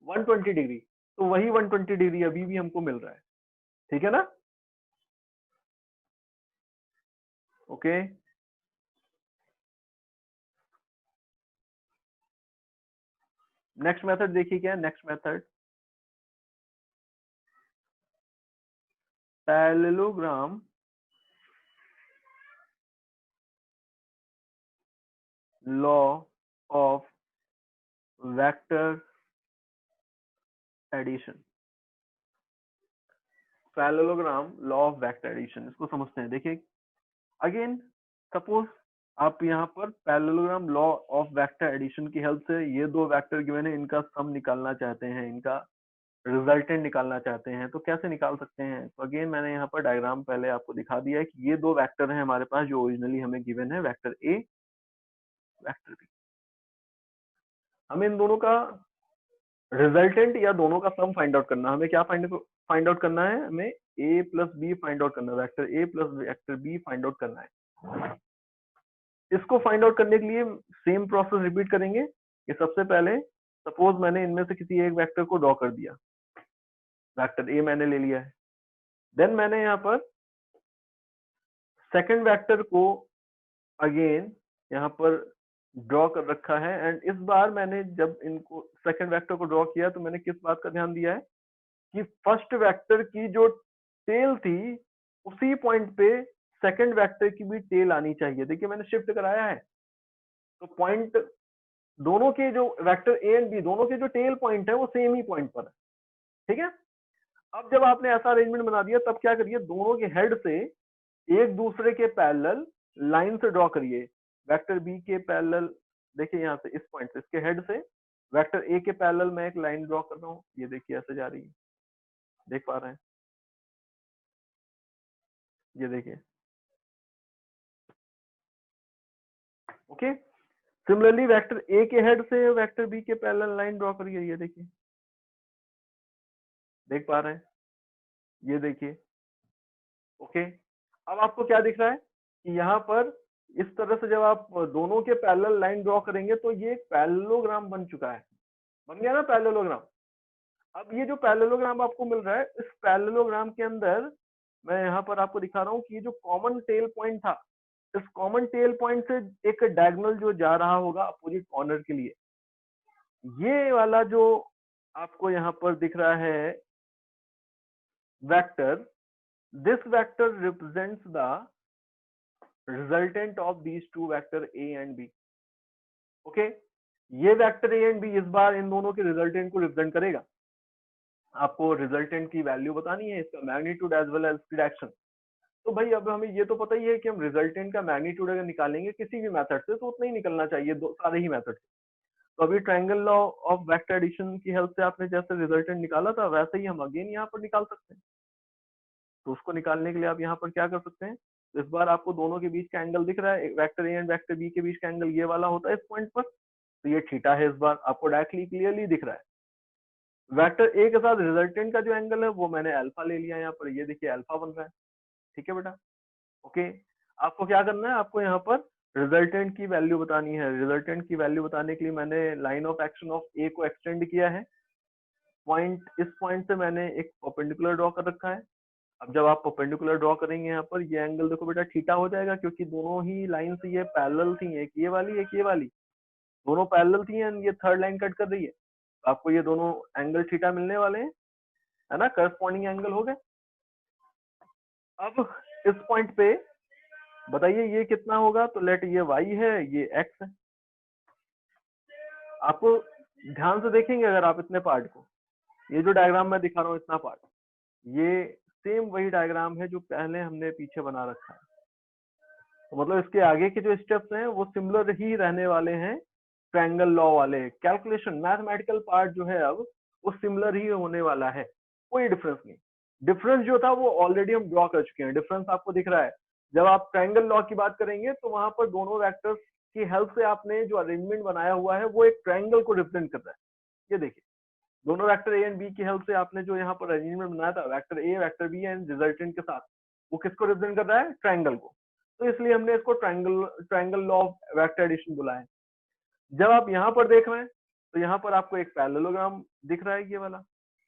120 डिग्री। तो वही 120 डिग्री अभी भी हमको मिल रहा है। ठीक है ना, ओके। नेक्स्ट मेथड देखिए क्या है, next method parallelogram law of vector addition. Parallelogram law of vector addition, इसको समझते हैं। देखिए अगेन सपोज आप यहाँ पर parallelogram law of vector addition की हेल्प से ये दो वेक्टर गिवन है, इनका सम निकालना चाहते हैं, इनका रिजल्टेंट निकालना चाहते हैं, तो कैसे निकाल सकते हैं। तो अगेन मैंने यहाँ पर डायग्राम पहले आपको दिखा दिया है कि ये दो वेक्टर हैं हमारे पास जो ओरिजिनली हमें गिवन है, वेक्टर ए वेक्टर बी। हमें इन दोनों का रिजल्टेंट या दोनों का सम फाइंड आउट करना है। हमें क्या फाइंड आउट करना है, हमें A plus B find out करना है, vector A plus vector B find out करना है। इसको फाइंड आउट करने के लिए सेम प्रोसेस रिपीट करेंगे कि सबसे पहले सपोज मैंने इनमें से किसी एक वेक्टर को ड्रॉ कर दिया, वेक्टर ए मैंने ले लिया है, देन मैंने यहाँ पर सेकंड वेक्टर को अगेन यहाँ पर ड्रॉ कर रखा है। एंड इस बार मैंने जब इनको सेकंड वेक्टर को ड्रॉ किया तो मैंने किस बात का ध्यान दिया है कि फर्स्ट वेक्टर की जो टेल थी उसी पॉइंट पे सेकंड वेक्टर की भी टेल आनी चाहिए। देखिए मैंने शिफ्ट कराया है, तो पॉइंट दोनों के जो वेक्टर ए एंड बी दोनों के जो टेल पॉइंट है वो सेम ही पॉइंट पर है, ठीक है। अब जब आपने ऐसा अरेंजमेंट बना दिया, तब क्या करिए, दोनों के हेड से एक दूसरे के पैरेलल लाइन से ड्रॉ करिए। वेक्टर बी के पैरेलल, देखिए यहाँ से इस पॉइंट से इसके हेड से वेक्टर ए के पैरेलल मैं एक लाइन ड्रॉ कर रहा हूँ, ये देखिए ऐसे जा रही है, देख पा रहे हैं, ये देखिए, ओके। सिमिलरली वेक्टर ए के हेड से वेक्टर बी के पैरेलल लाइन ड्रॉ करिए, ये देखिए, देख पा रहे हैं, ये देखिए, ओके। अब आपको क्या दिख रहा है कि यहाँ पर इस तरह से जब आप दोनों के पैरेलल लाइन ड्रॉ करेंगे तो ये एक पैरेललोग्राम बन चुका है, बन गया ना पैरेललोग्राम। अब ये जो पैरेललोग्राम आपको मिल रहा है, इस पैरेललोग्राम के अंदर मैं यहाँ पर आपको दिखा रहा हूँ कि ये जो कॉमन टेल पॉइंट था, इस कॉमन टेल पॉइंट से एक डायगोनल जो जा रहा होगा अपोजिट कॉर्नर के लिए, ये वाला जो आपको यहाँ पर दिख रहा है vector, this vector represents the resultant of these two vector A and B, okay. ये वेक्टर ए एंड बी इस बार इन दोनों के रिजल्टेंट को रिप्रेजेंट करेगा। आपको रिजल्टेंट की वैल्यू बतानी है, इसका magnitude as well as direction. तो भाई अब हमें ये तो पता ही है कि हम रिजल्टेंट का मैग्नीट्यूड अगर निकालेंगे किसी भी मेथड से तो उतना ही निकलना चाहिए, दो सारे ही मेथड से। तो अभी triangle law of vector addition की हेल्प से आपने जैसे रिजल्टेंट निकाला था, वैसे ही हम अगेन यहाँ पर निकाल सकते हैं। तो उसको निकालने के लिए आप यहाँ पर क्या कर सकते हैं, इस बार आपको दोनों के बीच का एंगल दिख रहा है, vector A and vector B के बीच का एंगल ये वाला होता है इस पॉइंट पर, तो ये थीटा है, इस बार आपको डायरेक्टली क्लियरली दिख रहा है। वेक्टर ए के साथ रिजल्टेंट का जो एंगल है वो मैंने अल्फा ले लिया यहाँ पर, ये देखिए अल्फा बन रहा है, ठीक है बेटा, ओके। आपको क्या करना है, आपको यहाँ पर रिजल्टेंट की वैल्यू बतानी है। रिजल्टेंट की वैल्यू बताने के लिए मैंने लाइन ऑफ एक्शन ऑफ ए को एक्सटेंड किया है, पॉइंट इस पॉइंट से मैंने एक परपेंडिकुलर ड्रॉ कर रखा है। अब जब आप परपेंडिकुलर ड्रॉ करेंगे यहाँ पर, ये एंगल देखो बेटा थीटा हो जाएगा, क्योंकि दोनों ही लाइन से ये पैरेलल थी, एक ये वाली एक ये वाली, दोनों पैरेलल थी एंड ये थर्ड लाइन कट कर रही है, आपको ये दोनों एंगल थीटा मिलने वाले हैं, है ना, करस्पॉन्डिंग एंगल हो गए। अब इस पॉइंट पे बताइए ये कितना होगा, तो लेट ये y है, ये x है। आपको ध्यान से देखेंगे अगर आप इतने पार्ट को, ये जो डायग्राम मैं दिखा रहा हूँ इतना पार्ट, ये सेम वही डायग्राम है जो पहले हमने पीछे बना रखा है। तो मतलब इसके आगे के जो स्टेप्स हैं वो सिमिलर ही रहने वाले हैं, ट्रायंगल लॉ वाले। कैलकुलेशन मैथमेटिकल पार्ट जो है अब वो सिमिलर ही होने वाला है, कोई डिफरेंस नहीं। डिफरेंस जो था वो ऑलरेडी हम ड्रॉ कर चुके हैं, डिफरेंस आपको दिख रहा है। जब आप ट्रायंगल लॉ की बात करेंगे तो वहां पर दोनों वेक्टर्स की हेल्प से आपने जो अरेंजमेंट बनाया हुआ है वो एक ट्रायंगल को रिप्रेजेंट कर रहा है। ये देखिए दोनों वेक्टर ए एंड बी की हेल्प से आपने जो यहाँ पर अरेंजमेंट बनाया था, vector A vector B and resultant के साथ, वो किसको रिप्रेजेंट कर रहा है, ट्रायंगल को। तो इसलिए हमने इसको triangle law of vector addition बोला है। जब आप यहाँ पर देख रहे हैं तो यहाँ पर आपको एक पैरेललोग्राम दिख रहा है ये वाला,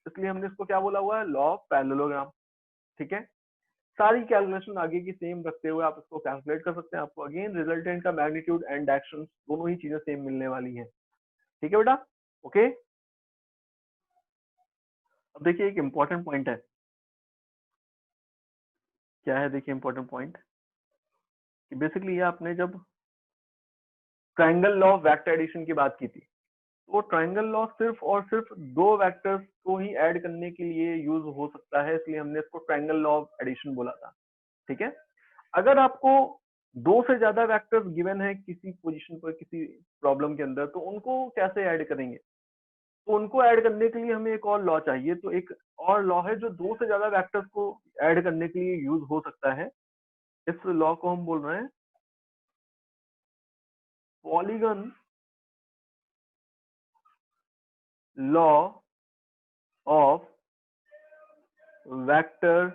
इसलिए हमने इसको क्या बोला हुआ है, लॉ ऑफ पैरेललोग्राम, ठीक है। सारी कैलकुलेशन आगे की सेम रखते हुए आप इसको कैलकुलेट कर सकते हैं। आपको अगेन रिजल्टेंट का मैग्नीट्यूड एंड डायरेक्शन दोनों ही चीजें सेम मिलने वाली है, ठीक है बेटा, ओके। अब देखिए एक इंपॉर्टेंट पॉइंट है, क्या है, देखिए इंपॉर्टेंट पॉइंट कि बेसिकली आपने जब triangle law of vector addition की बात की थी, तो ट्रायंगल लॉ सिर्फ और सिर्फ दो वेक्टर्स को ही ऐड करने के लिए यूज हो सकता है, इसलिए हमने इसको ट्रायंगल लॉ ऑफ एडिशन बोला था, ठीक है। अगर आपको दो से ज्यादा वेक्टर्स गिवन है किसी पोजीशन पर किसी प्रॉब्लम के अंदर, तो उनको कैसे ऐड करेंगे, तो उनको ऐड करने के लिए हमें एक और लॉ चाहिए। तो एक और लॉ है जो दो से ज्यादा वेक्टर्स को ऐड करने के लिए यूज हो सकता है, इस लॉ को हम बोल रहे हैं polygon law of vector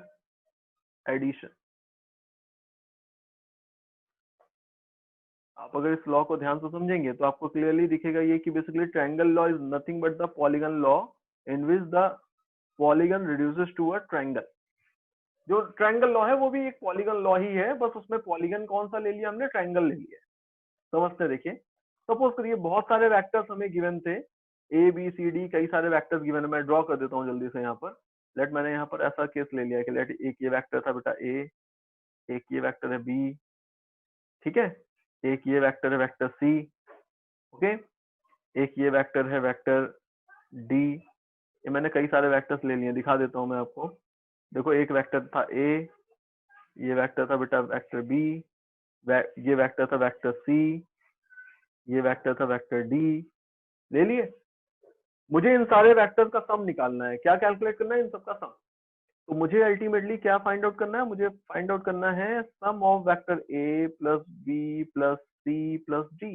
addition. आप अगर इस लॉ को ध्यान से समझेंगे तो आपको क्लियरली दिखेगा ये कि basically triangle law is nothing but the polygon law in which the polygon reduces to a triangle. जो ट्रायंगल लॉ है वो भी एक पॉलीगन लॉ ही है, बस उसमें पॉलीगन कौन सा ले लिया हमने, ट्रायंगल ले लिया। समझते देखिए, सपोज करिए बहुत सारे वेक्टर्स हमें गिवन थे, ए बी सी डी, कई सारे वेक्टर्स गिवन है। मैं ड्रॉ कर देता हूँ जल्दी से यहाँ पर। लेट मैंने यहाँ पर ऐसा केस ले लिया कि लेट एक ये वेक्टर था बेटा ए, एक ये वेक्टर है बी, ठीक है, एक ये वेक्टर है वेक्टर सी, ओके, एक ये वेक्टर है वेक्टर डी। ये मैंने कई सारे वेक्टर्स ले लिए, दिखा देता हूं मैं आपको। देखो एक वेक्टर था ए, ये वेक्टर था बेटा वेक्टर बी, ये वेक्टर था वेक्टर सी, ये वेक्टर था वेक्टर डी, ले लिए। मुझे इन सारे वेक्टर्स का सम निकालना है। क्या कैलकुलेट करना है? इन सबका सम। तो मुझे अल्टीमेटली क्या फाइंड आउट करना है? मुझे फाइंड आउट करना है sum of vector A plus B plus C plus D.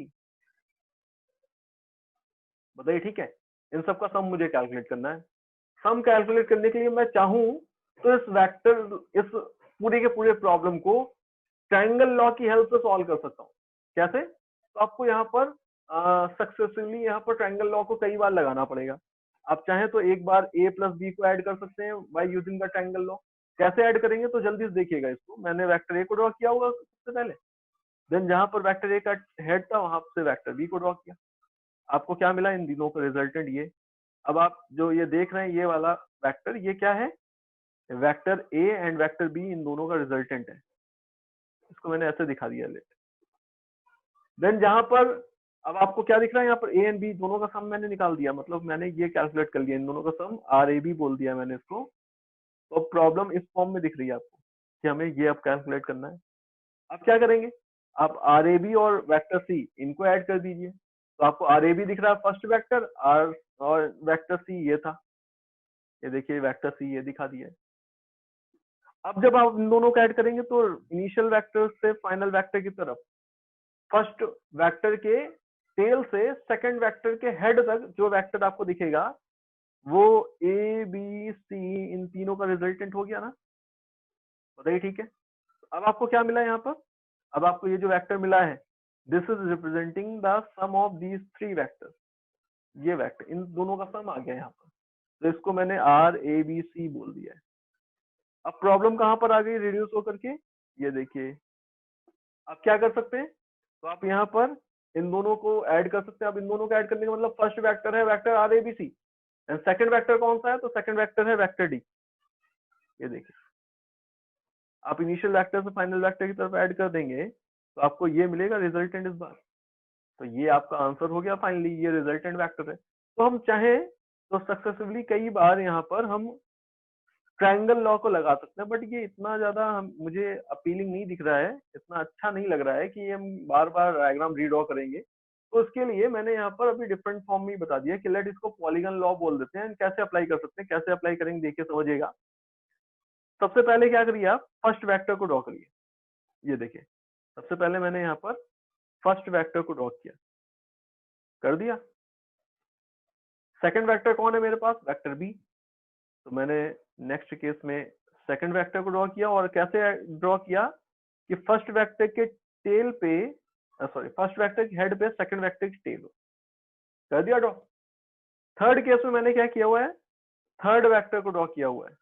बताइए, ठीक है? इन सबका सम मुझे कैलकुलेट करना है। सम कैलकुलेट करने के लिए मैं चाहूं तो इस पूरे के पूरे प्रॉब्लम को ट्रायंगल लॉ की हेल्प से सॉल्व कर सकता हूं। कैसे? तो आपको यहाँ पर सक्सेसफुली यहाँ पर ट्रायंगल लॉ को कई बार लगाना पड़ेगा। आप चाहें तो एक बार a प्लस बी को ऐड कर सकते हैं by using the triangle law. कैसे ऐड करेंगे? तो जल्दी से देखिएगा इसको। मैंने वेक्टर a को ड्रॉ किया होगा सबसे पहले, देन जहां पर वेक्टर a का हेड था वहां से वेक्टर b को ड्रॉ किया। आपको क्या मिला? इन दिनों का रिजल्टेंट ये। अब आप जो ये देख रहे हैं ये वाला वेक्टर, ये क्या है? Vector a and vector b इन दोनों का रिजल्टेंट है। इसको मैंने ऐसे दिखा दिया। लेट देन जहां पर अब आपको क्या दिख रहा है? यहाँ पर ए एंड बी दोनों का सम मैंने निकाल दिया, मतलब मैंने ये कैलकुलेट कर लिया, इन दोनों का सम आर ए बी बोल दिया मैंने इसको। तो प्रॉब्लम इस फॉर्म में दिख रही है आपको कि हमें ये अब कैलकुलेट करना है। अब क्या करेंगे? आप आर ए बी और वेक्टर सी इनको ऐड कर दीजिए। तो आपको आर ए बी दिख रहा है फर्स्ट वेक्टर, आर और वेक्टर सी ये था, ये देखिए वेक्टर सी ये दिखा दिया है। अब जब आप इन दोनों को ऐड करेंगे तो इनिशियल वेक्टर से फाइनल वेक्टर की तरफ फर्स्ट वेक्टर के टेल से सेकंड वेक्टर के हेड तक जो वेक्टर आपको दिखेगा वो ए बी सी इन तीनों का रिजल्टेंट हो गया ना? बताइए, ठीक है? अब आपको क्या मिला यहाँ पर? अब आपको ये जो वेक्टर मिला है, this is representing the sum of these three vectors. ये वेक्टर इन दोनों का सम आ गया यहाँ पर, तो इसको मैंने आर ए बी सी बोल दिया है। अब प्रॉब्लम कहां पर आ गई रिड्यूस होकर के? ये देखिए, आप क्या कर सकते हैं? तो आप यहाँ पर इन दोनों को ऐड कर सकते हैं। अब इन दोनों को ऐड करने का मतलब फर्स्ट वेक्टर है vector R A B C and second vector कौन सा है? तो सेकंड वेक्टर है वेक्टर डी। ये देखिए, आप इनिशियल वेक्टर से फाइनल वेक्टर की तरफ ऐड कर देंगे तो आपको ये मिलेगा रिजल्टेंट इस बार। तो ये आपका आंसर हो गया फाइनली, ये रिजल्टेंट वेक्टर है। तो हम चाहें तो सक्सेसिवली कई बार यहाँ पर हम ट्रायंगल लॉ को लगा सकते हैं, बट ये इतना ज्यादा मुझे अपीलिंग नहीं दिख रहा है, इतना अच्छा नहीं लग रहा है कि हम बार बार डायग्राम रीड्रॉ करेंगे। तो इसके लिए मैंने यहाँ पर अभी डिफरेंट फॉर्म में ही बता दिया कि लेट इसको पॉलीगन लॉ बोल देते हैं। कैसे अप्लाई कर सकते हैं, कैसे अप्लाई करेंगे देखिए, समझिएगा। सबसे पहले क्या करिए, आप फर्स्ट वेक्टर को ड्रॉ करिए। ये देखिए, सबसे पहले मैंने यहाँ पर फर्स्ट वेक्टर को ड्रॉ किया, कर दिया। सेकंड वेक्टर कौन है मेरे पास? Vector B. तो मैंने नेक्स्ट केस में सेकंड वेक्टर को ड्रॉ किया, और कैसे ड्रॉ किया कि फर्स्ट वेक्टर के टेल पे, सॉरी, फर्स्ट वेक्टर के हेड पे सेकंड वेक्टर की टेल हो, कर दिया ड्रॉ। थर्ड केस में मैंने क्या किया हुआ है? थर्ड वेक्टर को ड्रॉ किया हुआ है,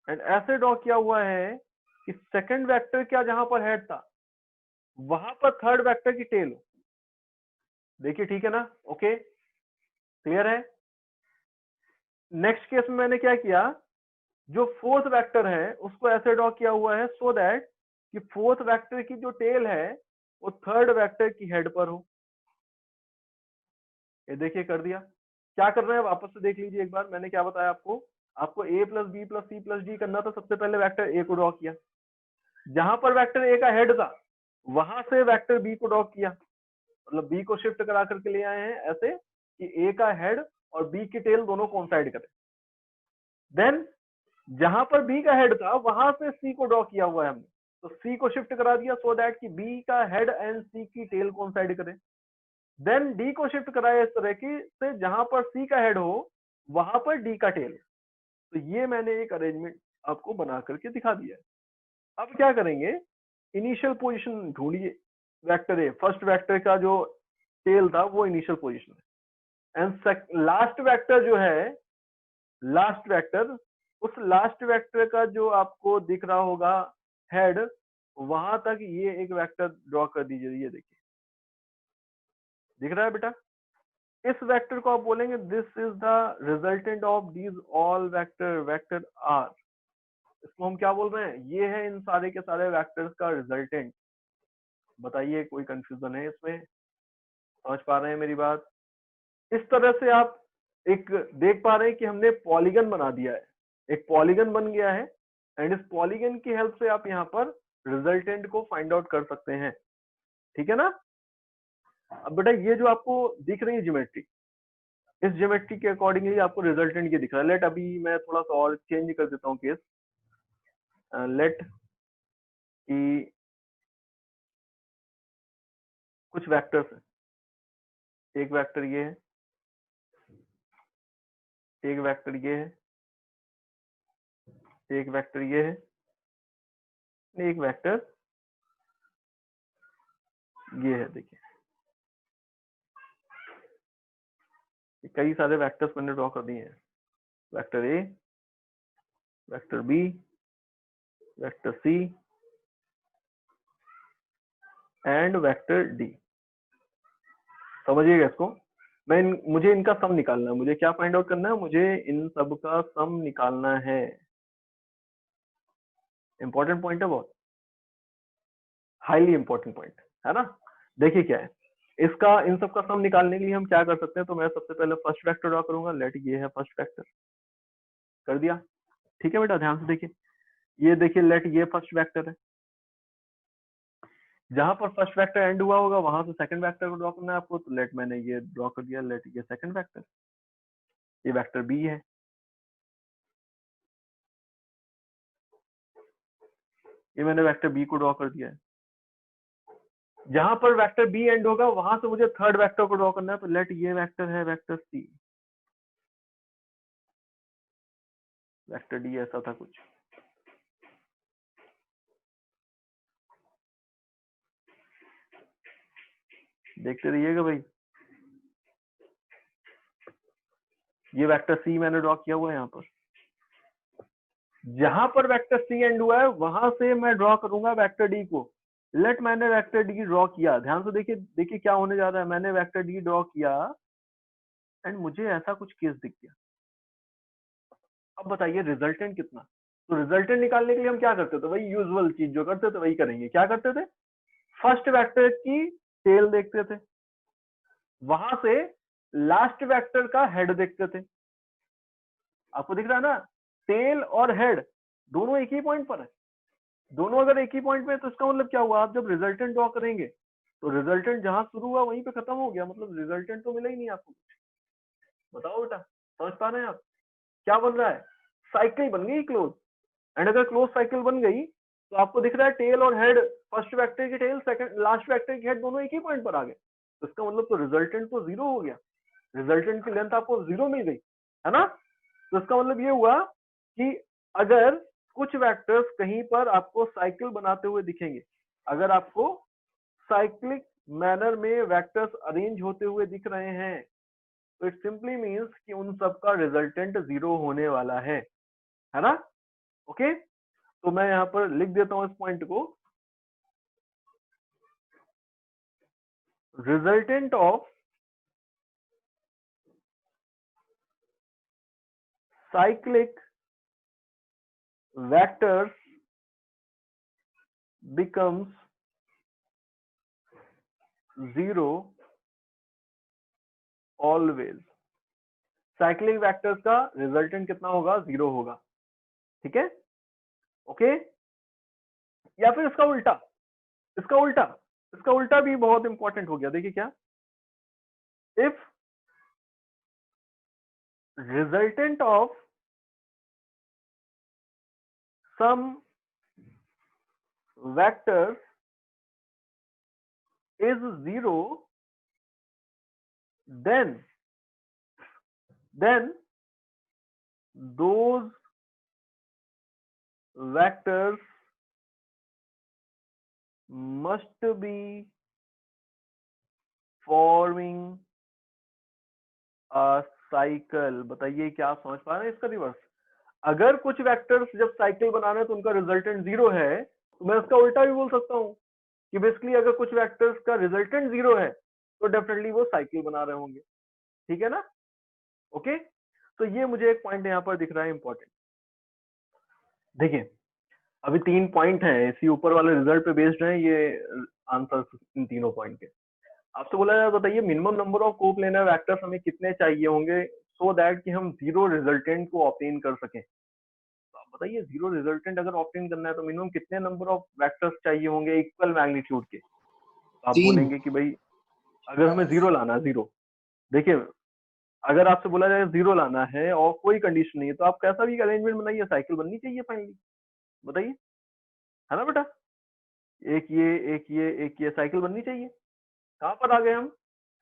एंड ऐसे ड्रॉ किया हुआ है कि सेकंड वेक्टर क्या जहां पर हेड था वहां पर थर्ड वेक्टर की टेल हो। देखिए, ठीक है ना? ओके, क्लियर है? नेक्स्ट केस में मैंने क्या किया, जो फोर्थ वेक्टर है उसको ऐसे ड्रॉ किया हुआ है सो दैट कि फोर्थ वेक्टर की जो टेल है वो थर्ड वेक्टर की हेड पर हो। ये देखिए, कर दिया। क्या कर रहे हैं वापस से देख लीजिए एक बार, मैंने क्या बताया आपको? आपको a plus B plus C plus D करना था। सबसे पहले वेक्टर a को ड्रॉ किया, जहां पर वेक्टर a का हेड था वहां से वेक्टर b को ड्रॉ किया, मतलब b को शिफ्ट करा करके ले आए हैं ऐसे कि a का हेड और b की टेल दोनों कोइंसाइड करें। देन जहां पर b का हेड था वहां से c को ड्रॉ किया हुआ है हमने, तो c को शिफ्ट करा दिया सो दैट कि b का हेड एंड c की टेल कोइंसाइड करें। देन d को शिफ्ट कराया इस तरह की से जहां पर c का हेड हो वहां पर d का टेल। तो ये मैंने एक अरेंजमेंट आपको बना करके दिखा दिया है। अब क्या करेंगे, इनिशियल पोजीशन ढूंढिए वेक्टर ए, फर्स्ट वेक्टर का जो टेल था वो इनिशियल पोजीशन है, एंड लास्ट वेक्टर जो है, लास्ट वेक्टर, उस लास्ट वेक्टर का जो आपको दिख रहा होगा हेड, वहां तक ये एक वेक्टर ड्रॉ कर दीजिए। ये देखिए, दिख रहा है बेटा? इस वेक्टर को आप बोलेंगे this is the resultant of these all vector, vector R. इसको हम क्या बोल रहे हैं, ये है इन सारे के सारे वेक्टर्स का रिजल्टेंट। बताइए कोई कंफ्यूजन है इसमें, समझ पा रहे हैं मेरी बात? इस तरह से आप एक देख पा रहे हैं कि हमने पॉलीगन बना दिया है, एक पॉलीगन बन गया है, एंड इस पॉलीगन की हेल्प से आप यहाँ पर रिजल्टेंट को फाइंड आउट कर सकते हैं। ठीक है ना? अब बेटा ये जो आपको दिख रही है ज्योमेट्री, इस ज्योमेट्री के अकॉर्डिंगली आपको रिजल्टेंट ये दिख रहा है। लेट अभी मैं थोड़ा सा और चेंज कर देता हूँ केस। लेट कि कुछ वेक्टर्स है, एक वेक्टर ये है, एक वेक्टर ये है, एक वेक्टर ये है, एक वेक्टर ये है। देखिए कई सारे वेक्टर्स मैंने ड्रॉ कर दिए हैं, vector A, vector B, vector C and vector D. समझिएगा इसको, मुझे इनका सम निकालना है। मुझे क्या फाइंड आउट करना है? मुझे इन सब का सम निकालना है। इंपॉर्टेंट पॉइंट है, बहुत हाईली इंपॉर्टेंट पॉइंट है ना। देखिए क्या है, इसका इन सब का सम निकालने के लिए हम क्या कर सकते हैं, तो मैं सबसे पहले फर्स्ट वेक्टर ड्रॉ करूंगा। लेट ये है फर्स्ट वेक्टर, कर दिया। ठीक है बेटा, ध्यान से देखिए, ये देखिए लेट ये फर्स्ट वेक्टर है, जहां पर फर्स्ट वेक्टर एंड हुआ होगा वहां से सेकंड वेक्टर को ड्रॉ करना है आपको। तो लेट मैंने ये ड्रॉ कर दिया, लेट ये सेकंड वेक्टर, ये वेक्टर बी है, ये मैंने वेक्टर बी को ड्रॉ कर दिया है। जहां पर वेक्टर बी एंड होगा वहां से मुझे थर्ड वेक्टर को ड्रॉ करना है। तो लेट ये वेक्टर है वेक्टर सी, वेक्टर डी ऐसा था कुछ। देखते रहिएगा भाई, ये वेक्टर सी मैंने ड्रॉ किया हुआ है यहाँ पर। जहां पर वेक्टर सी एंड हुआ है वहां से मैं ड्रॉ करूंगा वेक्टर डी को। लेट मैंने वेक्टर डी ड्रॉ किया, ध्यान से देखिए, देखिए क्या होने जा रहा है। मैंने वेक्टर डी ड्रॉ किया एंड मुझे ऐसा कुछ केस दिख गया। अब बताइए रिजल्टेंट कितना? तो रिजल्टेंट निकालने के लिए हम क्या करते थे? वही यूजुअल चीज जो करते थे वही करेंगे। क्या करते थे? फर्स्ट वेक्टर की टेल देखते थे, वहां से लास्ट वेक्टर का हेड देखते थे। आपको दिख रहा है ना, टेल और हेड दोनों एक ही पॉइंट पर है। दोनों अगर एक ही पॉइंट पे है तो इसका मतलब क्या हुआ, आप जब रिजल्टेंट ड्रॉ करेंगे तो रिजल्टेंट जहां शुरू हुआ वहीं पे खत्म हो गया, मतलब रिजल्टेंट तो मिला ही नहीं आपको। बताओ बेटा, समझ पा रहे हैं आप? क्या बन रहा है? साइकिल बन गई क्लोज। एंड अगर क्लोज साइकिल बन गई तो आपको दिख रहा है टेल और हेड, फर्स्ट वेक्टर की टेल, सेकंड लास्ट वेक्टर की हेड दोनों एक ही पॉइंट पर आ गए। तो इसका मतलब तो रिजल्टेंट तो जीरो हो गया, रिजल्टेंट की लेंथ आपको जीरो मिल गई, है ना। तो इसका मतलब ये हुआ कि अगर कुछ वेक्टर्स कहीं पर आपको साइकिल बनाते हुए दिखेंगे, अगर आपको साइक्लिक मैनर में वेक्टर्स अरेंज होते हुए दिख रहे हैं, तो इट सिंपली मीन्स कि उन सब का रिजल्टेंट जीरो होने वाला है ना। ओके, तो मैं यहाँ पर लिख देता हूं इस पॉइंट को, resultant of cyclic vectors becomes zero always। Cyclic vectors का रिजल्टेंट कितना होगा? जीरो होगा। ठीक है, ओके। या फिर इसका उल्टा, इसका उल्टा, इसका उल्टा भी बहुत इंपॉर्टेंट हो गया। देखिए क्या, if resultant of some vectors is zero, then those vectors must be forming a cycle। बताइए क्या आप समझ पा रहे हैं इसका रिवर्स? अगर कुछ वेक्टर्स जब साइकिल बना रहे हैं तो उनका रिजल्टेंट जीरो है, तो मैं इसका उल्टा भी बोल सकता हूँ कि बेसिकली अगर कुछ वेक्टर्स का रिजल्टेंट जीरो है तो डेफिनेटली वो साइकिल बना रहे होंगे। ठीक है ना, ओके। तो ये मुझे एक पॉइंट यहाँ पर दिख रहा है इंपॉर्टेंट। देखिए अभी 3 पॉइंट हैं, इसी ऊपर वाले रिजल्ट पे बेस्ड है ये आंसर इन तीनों पॉइंट के। आपसे बोला जाए बताइए minimum number of coplanar vectors हमें कितने चाहिए होंगे सो दैट कि हम जीरो रिजल्टेंट को ऑब्टेन कर सकें। तो आप बताइए जीरो रिजल्टेंट अगर ऑब्टेन करना है तो मिनिमम कितने नंबर ऑफ वेक्टर्स चाहिए होंगे इक्वल मैग्नीट्यूड के। तो आप 3। बोलेंगे कि भाई अगर हमें जीरो लाना है, जीरो, देखिए अगर आपसे बोला जाए जीरो लाना है और कोई कंडीशन नहीं है तो आप कैसा भी अरेंजमेंट बनाइए, साइकिल बननी चाहिए फाइनली। बताइए, है ना बेटा? एक ये एक ये एक ये साइकिल बननी चाहिए। कहाँ पर आ गए हम?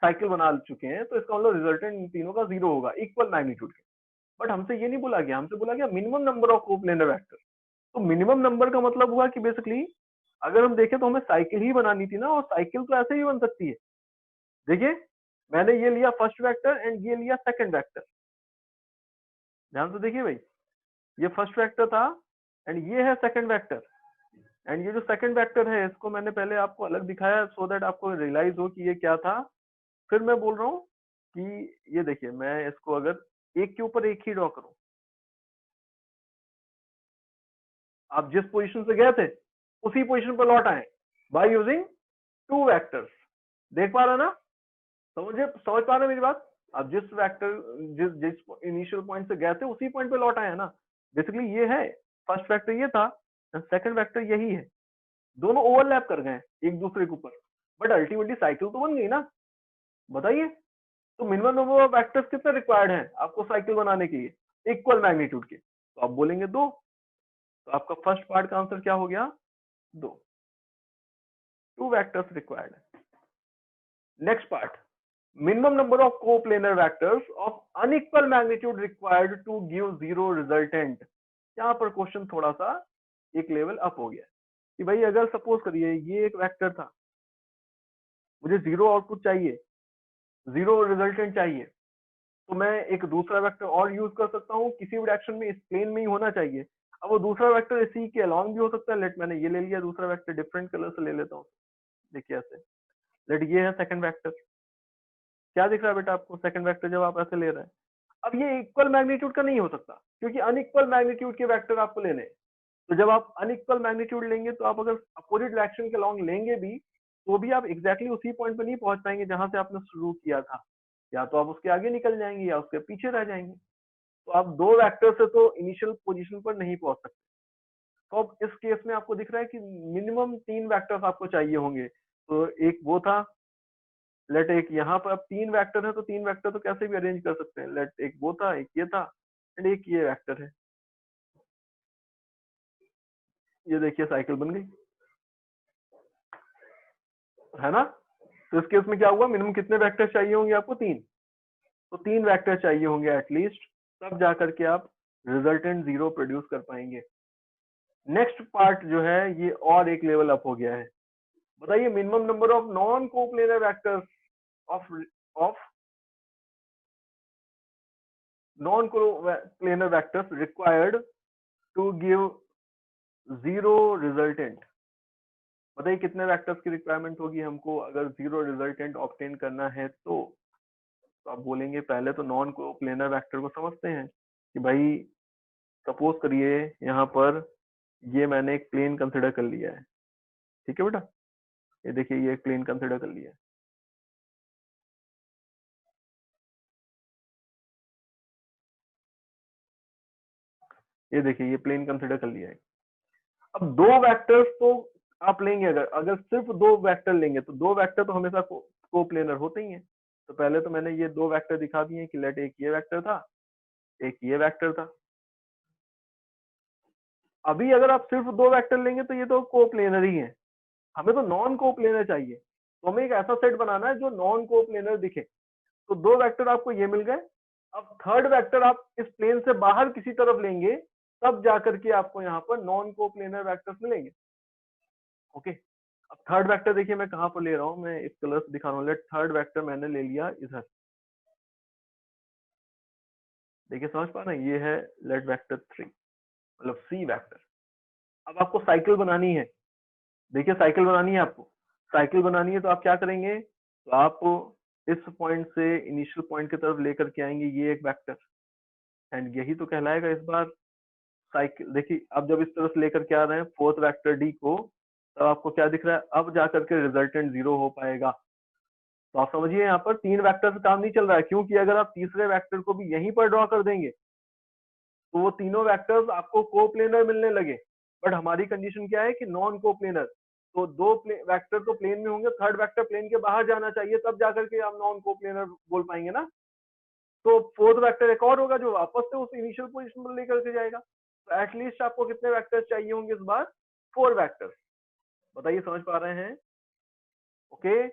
साइकिल बना चुके हैं, तो इसका मतलब रिजल्टेंट इन तीनों का जीरो होगा इक्वल मैग्नीट्यूड के। बट हमसे ये नहीं बोला गया, हमसे बोला गया minimum number of coplanar vector. तो मिनिमम नंबर का मतलब हुआ कि बेसिकली अगर हम देखें तो हमें साइकिल ही बनानी थी ना, और साइकिल तो ऐसे ही बन सकती है। देखिए मैंने ये लिया फर्स्ट वेक्टर एंड ये लिया सेकंड वेक्टर। ध्यान से देखिए भाई, ये फर्स्ट वेक्टर था एंड ये है सेकंड वेक्टर। एंड ये जो सेकंड वेक्टर है इसको मैंने पहले आपको अलग दिखाया सो दैट आपको रियलाइज हो कि ये क्या था। फिर मैं बोल रहा हूँ कि ये देखिए मैं इसको अगर एक के ऊपर एक ही ड्रॉ करूं, आप जिस पोजीशन से गए थे उसी पोजीशन पर लौट आए बाय यूजिंग टू वेक्टर्स। देख पा रहे ना? समझ पा रहे मेरी बात? आप जिस वेक्टर जिस जिस इनिशियल पॉइंट से गए थे उसी पॉइंट पे लौट आए हैं ना। बेसिकली ये है, फर्स्ट वेक्टर ये था, सेकंड वेक्टर यही है, दोनों ओवरलैप कर गए एक दूसरे के ऊपर, बट अल्टीमेटली साइकिल तो बन गई ना। बताइए, तो मिनिमम नंबर ऑफ वेक्टर्स कितने रिक्वायर्ड हैं आपको साइकिल बनाने के लिए इक्वल मैग्नीट्यूड के? तो आप बोलेंगे दो। तो आपका फर्स्ट पार्ट का आंसर क्या हो गया? दो, टू वेक्टर्स रिक्वायर्ड है। Next part, minimum number of coplanar vectors of unequal magnitude required to give zero resultant। यहाँ पर क्वेश्चन थोड़ा सा एक लेवल अप हो गया कि भाई अगर सपोज करिए ये एक वेक्टर था, मुझे जीरो आउटपुट चाहिए, जीरो रिजल्टेंट चाहिए, तो मैं एक दूसरा वेक्टर और यूज कर सकता हूँ किसी भी डायरेक्शन में, इस प्लेन में ही होना चाहिए। अब वो दूसरा वेक्टर इसी के अलॉन्ग भी हो सकता है। लेट मैंने ये ले लिया दूसरा वेक्टर, डिफरेंट कलर से ले लेता हूँ। देखिए ऐसे, लेट ये है सेकंड वेक्टर। क्या दिख रहा है बेटा आपको सेकंड वेक्टर जब आप ऐसे ले रहे हैं? अब ये इक्वल मैग्नीट्यूड का नहीं हो सकता क्योंकि अनइक्वल मैग्नीट्यूड के वेक्टर आपको लेने हैं। तो जब आप अनइक्वल मैग्नीट्यूड लेंगे तो आप अगर अपोजिट डायरेक्शन के लॉन्ग लेंगे भी तो भी आप एग्जैक्टली उसी पॉइंट पे नहीं पहुंच पाएंगे जहां से आपने शुरू किया था। या तो आप उसके आगे निकल जाएंगे या उसके पीछे रह जाएंगे। तो आप दो वेक्टर से तो इनिशियल पोजीशन पर नहीं पहुंच सकते। तो अब इस केस में आपको दिख रहा है कि मिनिमम तीन वेक्टर्स आपको चाहिए होंगे। तो एक वो था, लेट एक यहाँ पर अब तीन वेक्टर है तो तीन वेक्टर तो कैसे भी अरेंज कर सकते हैं। लेट एक वो था, एक ये था एंड एक ये वेक्टर है। ये देखिए साइकिल बन गई, है ना? तो इस केस में क्या हुआ, मिनिमम कितने वेक्टर चाहिए होंगे आपको? तीन। तो तीन वेक्टर चाहिए होंगे एटलीस्ट, तब जाकर के आप रिजल्टेंट जीरो प्रोड्यूस कर पाएंगे। नेक्स्ट पार्ट जो है ये और एक लेवल अप हो गया है। बताइए minimum number of non coplanar vectors of of non coplanar vectors required to give zero resultant. बताइए कितने वेक्टर्स की रिक्वायरमेंट होगी हमको अगर जीरो रिजल्टेंट ऑब्टेन करना है तो आप बोलेंगे पहले तो नॉन कोप्लेनर वेक्टर को समझते हैं कि भाई सपोज करिए यहाँ पर ये मैंने एक प्लेन कंसिडर कर लिया है। ठीक है बेटा, ये देखिए ये एक प्लेन कंसिडर कर लिया है। ये देखिए ये प्लेन कंसिडर कर लिया है। अब दो वेक्टर्स तो आप लेंगे, अगर अगर सिर्फ दो वेक्टर लेंगे तो दो वेक्टर तो हमेशा कोप्लेनर होते ही हैं। तो पहले तो मैंने ये दो वेक्टर दिखा दिए कि लेट एक ये वेक्टर था, एक ये वेक्टर था। अभी अगर आप सिर्फ दो वेक्टर लेंगे तो ये तो कोप्लेनर ही है। हमें तो नॉन कोप्लेनर चाहिए, तो हमें एक ऐसा सेट बनाना है जो नॉन कोप्लेनर दिखे। तो दो वेक्टर आपको ये मिल गए। अब थर्ड वेक्टर आप इस प्लेन से बाहर किसी तरफ लेंगे तब जाकर के आपको यहाँ पर नॉन कोप्लेनर वेक्टर्स मिलेंगे। ओके, अब थर्ड वेक्टर देखिए मैं कहाँ पर ले रहा हूँ, मैं इस कलर से दिखा रहा हूँ। लेट थर्ड वेक्टर मैंने ले लिया इधर। देखिए समझ पा रहे हैं, ये है लेट वेक्टर 3, मतलब सी वेक्टर। अब आपको साइकिल बनानी है। देखिए साइकिल बनानी है आपको, साइकिल बनानी है तो आप क्या करेंगे, तो आप इस पॉइंट से इनिशियल पॉइंट की तरफ लेकर के आएंगे ये एक वेक्टर, एंड यही तो कहलाएगा इस बार साइकिल देखिए, अब जब इस तरह से लेकर के आ रहे हैं फोर्थ वेक्टर डी को, तब आपको क्या दिख रहा है, अब जाकर के रिजल्टेंट 0 हो पाएगा। तो आप समझिए यहाँ पर 3 वेक्टर से काम नहीं चल रहा है, क्योंकि अगर आप तीसरे वेक्टर को भी यहीं पर ड्रॉ कर देंगे तो वो तीनों वेक्टर्स आपको कोप्लेनर मिलने लगे। बट हमारी कंडीशन क्या है कि नॉन कोप्लेनर, तो दो वेक्टर तो प्लेन में होंगे, थर्ड वेक्टर प्लेन के बाहर जाना चाहिए, तब जाकर के हम नॉन कोप्लेनर बोल पाएंगे ना। तो फोर्थ वेक्टर एक और होगा जो वापस से उस इनिशियल पोजीशन पर लेकर के जाएगा। तो एटलीस्ट आपको कितने वेक्टर्स चाहिए होंगे इस बार? 4 वेक्टर्स। बताइए, समझ पा रहे हैं? ओके।